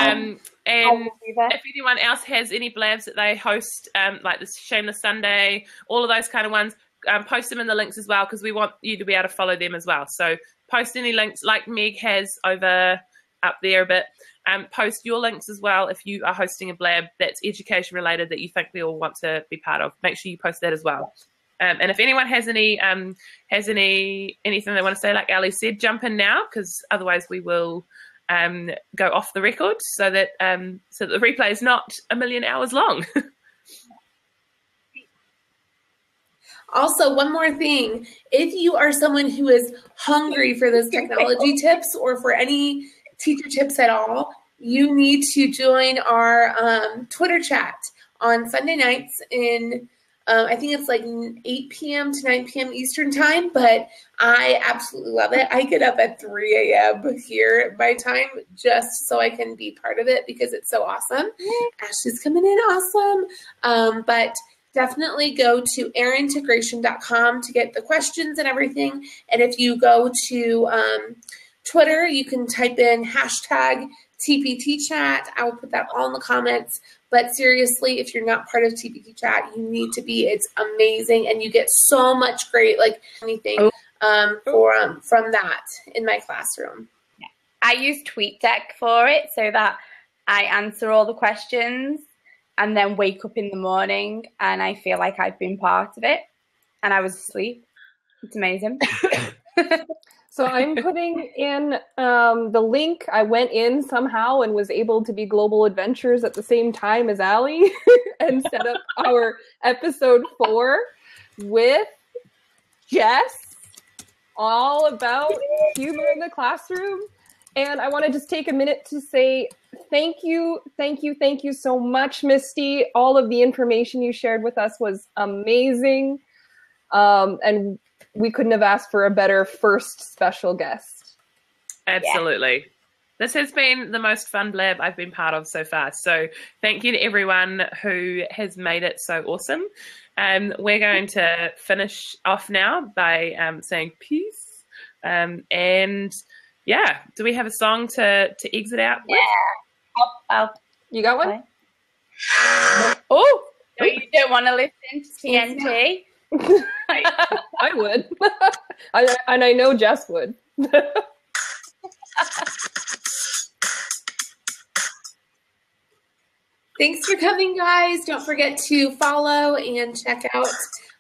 D: And if anyone else has any blabs that they host, like this Shameless Sunday, all of those kind of ones, post them in the links as well, because we want you to be able to follow them as well. So post any links like Meg has over up there a bit. Post your links as well if you are hosting a blab that's education related that you think we all want to be part of. Make sure you post that as well. And if anyone has anything they want to say, like Ali said, jump in now, because otherwise we will go off the record so that the replay is not a million hours long.
A: Also, one more thing. If you are someone who is hungry for those technology tips or for any teacher tips at all, you need to join our Twitter chat on Sunday nights in I think it's like 8 p.m. to 9 p.m. Eastern time, but I absolutely love it. I get up at 3 a.m. here my time just so I can be part of it because it's so awesome. Ashley's coming in awesome. But definitely go to erintegration.com to get the questions and everything. And if you go to Twitter, you can type in hashtag TPT chat. I will put that all in the comments. But seriously, if you're not part of TPT chat, you need to be. It's amazing, and you get so much great, like anything from that in my classroom.
B: Yeah. I use TweetDeck for it so that I answer all the questions and then wake up in the morning and I feel like I've been part of it and I was asleep. It's amazing.
C: So I'm putting in the link. I went in somehow and was able to be Global Adventures at the same time as Allie and set up our episode 4 with Jess, all about humor in the classroom. And I want to just take a minute to say thank you so much, Misty. All of the information you shared with us was amazing. And we couldn't have asked for a better first special guest.
D: Absolutely. Yeah. This has been the most fun blab I've been part of so far. So thank you to everyone who has made it so awesome. We're going to finish off now by saying peace. And yeah, do we have a song to exit out with?
C: You got one?
B: Oh, no, you don't want to listen to TNT?
C: I would. I know Jess would.
A: Thanks for coming, guys. Don't forget to follow and check out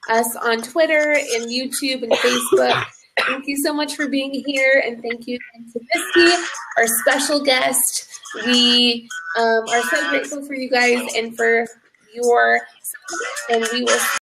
A: us on Twitter and YouTube and Facebook. Thank you so much for being here, and thank you to Misty, our special guest. We are so grateful for you guys and for your support, and we will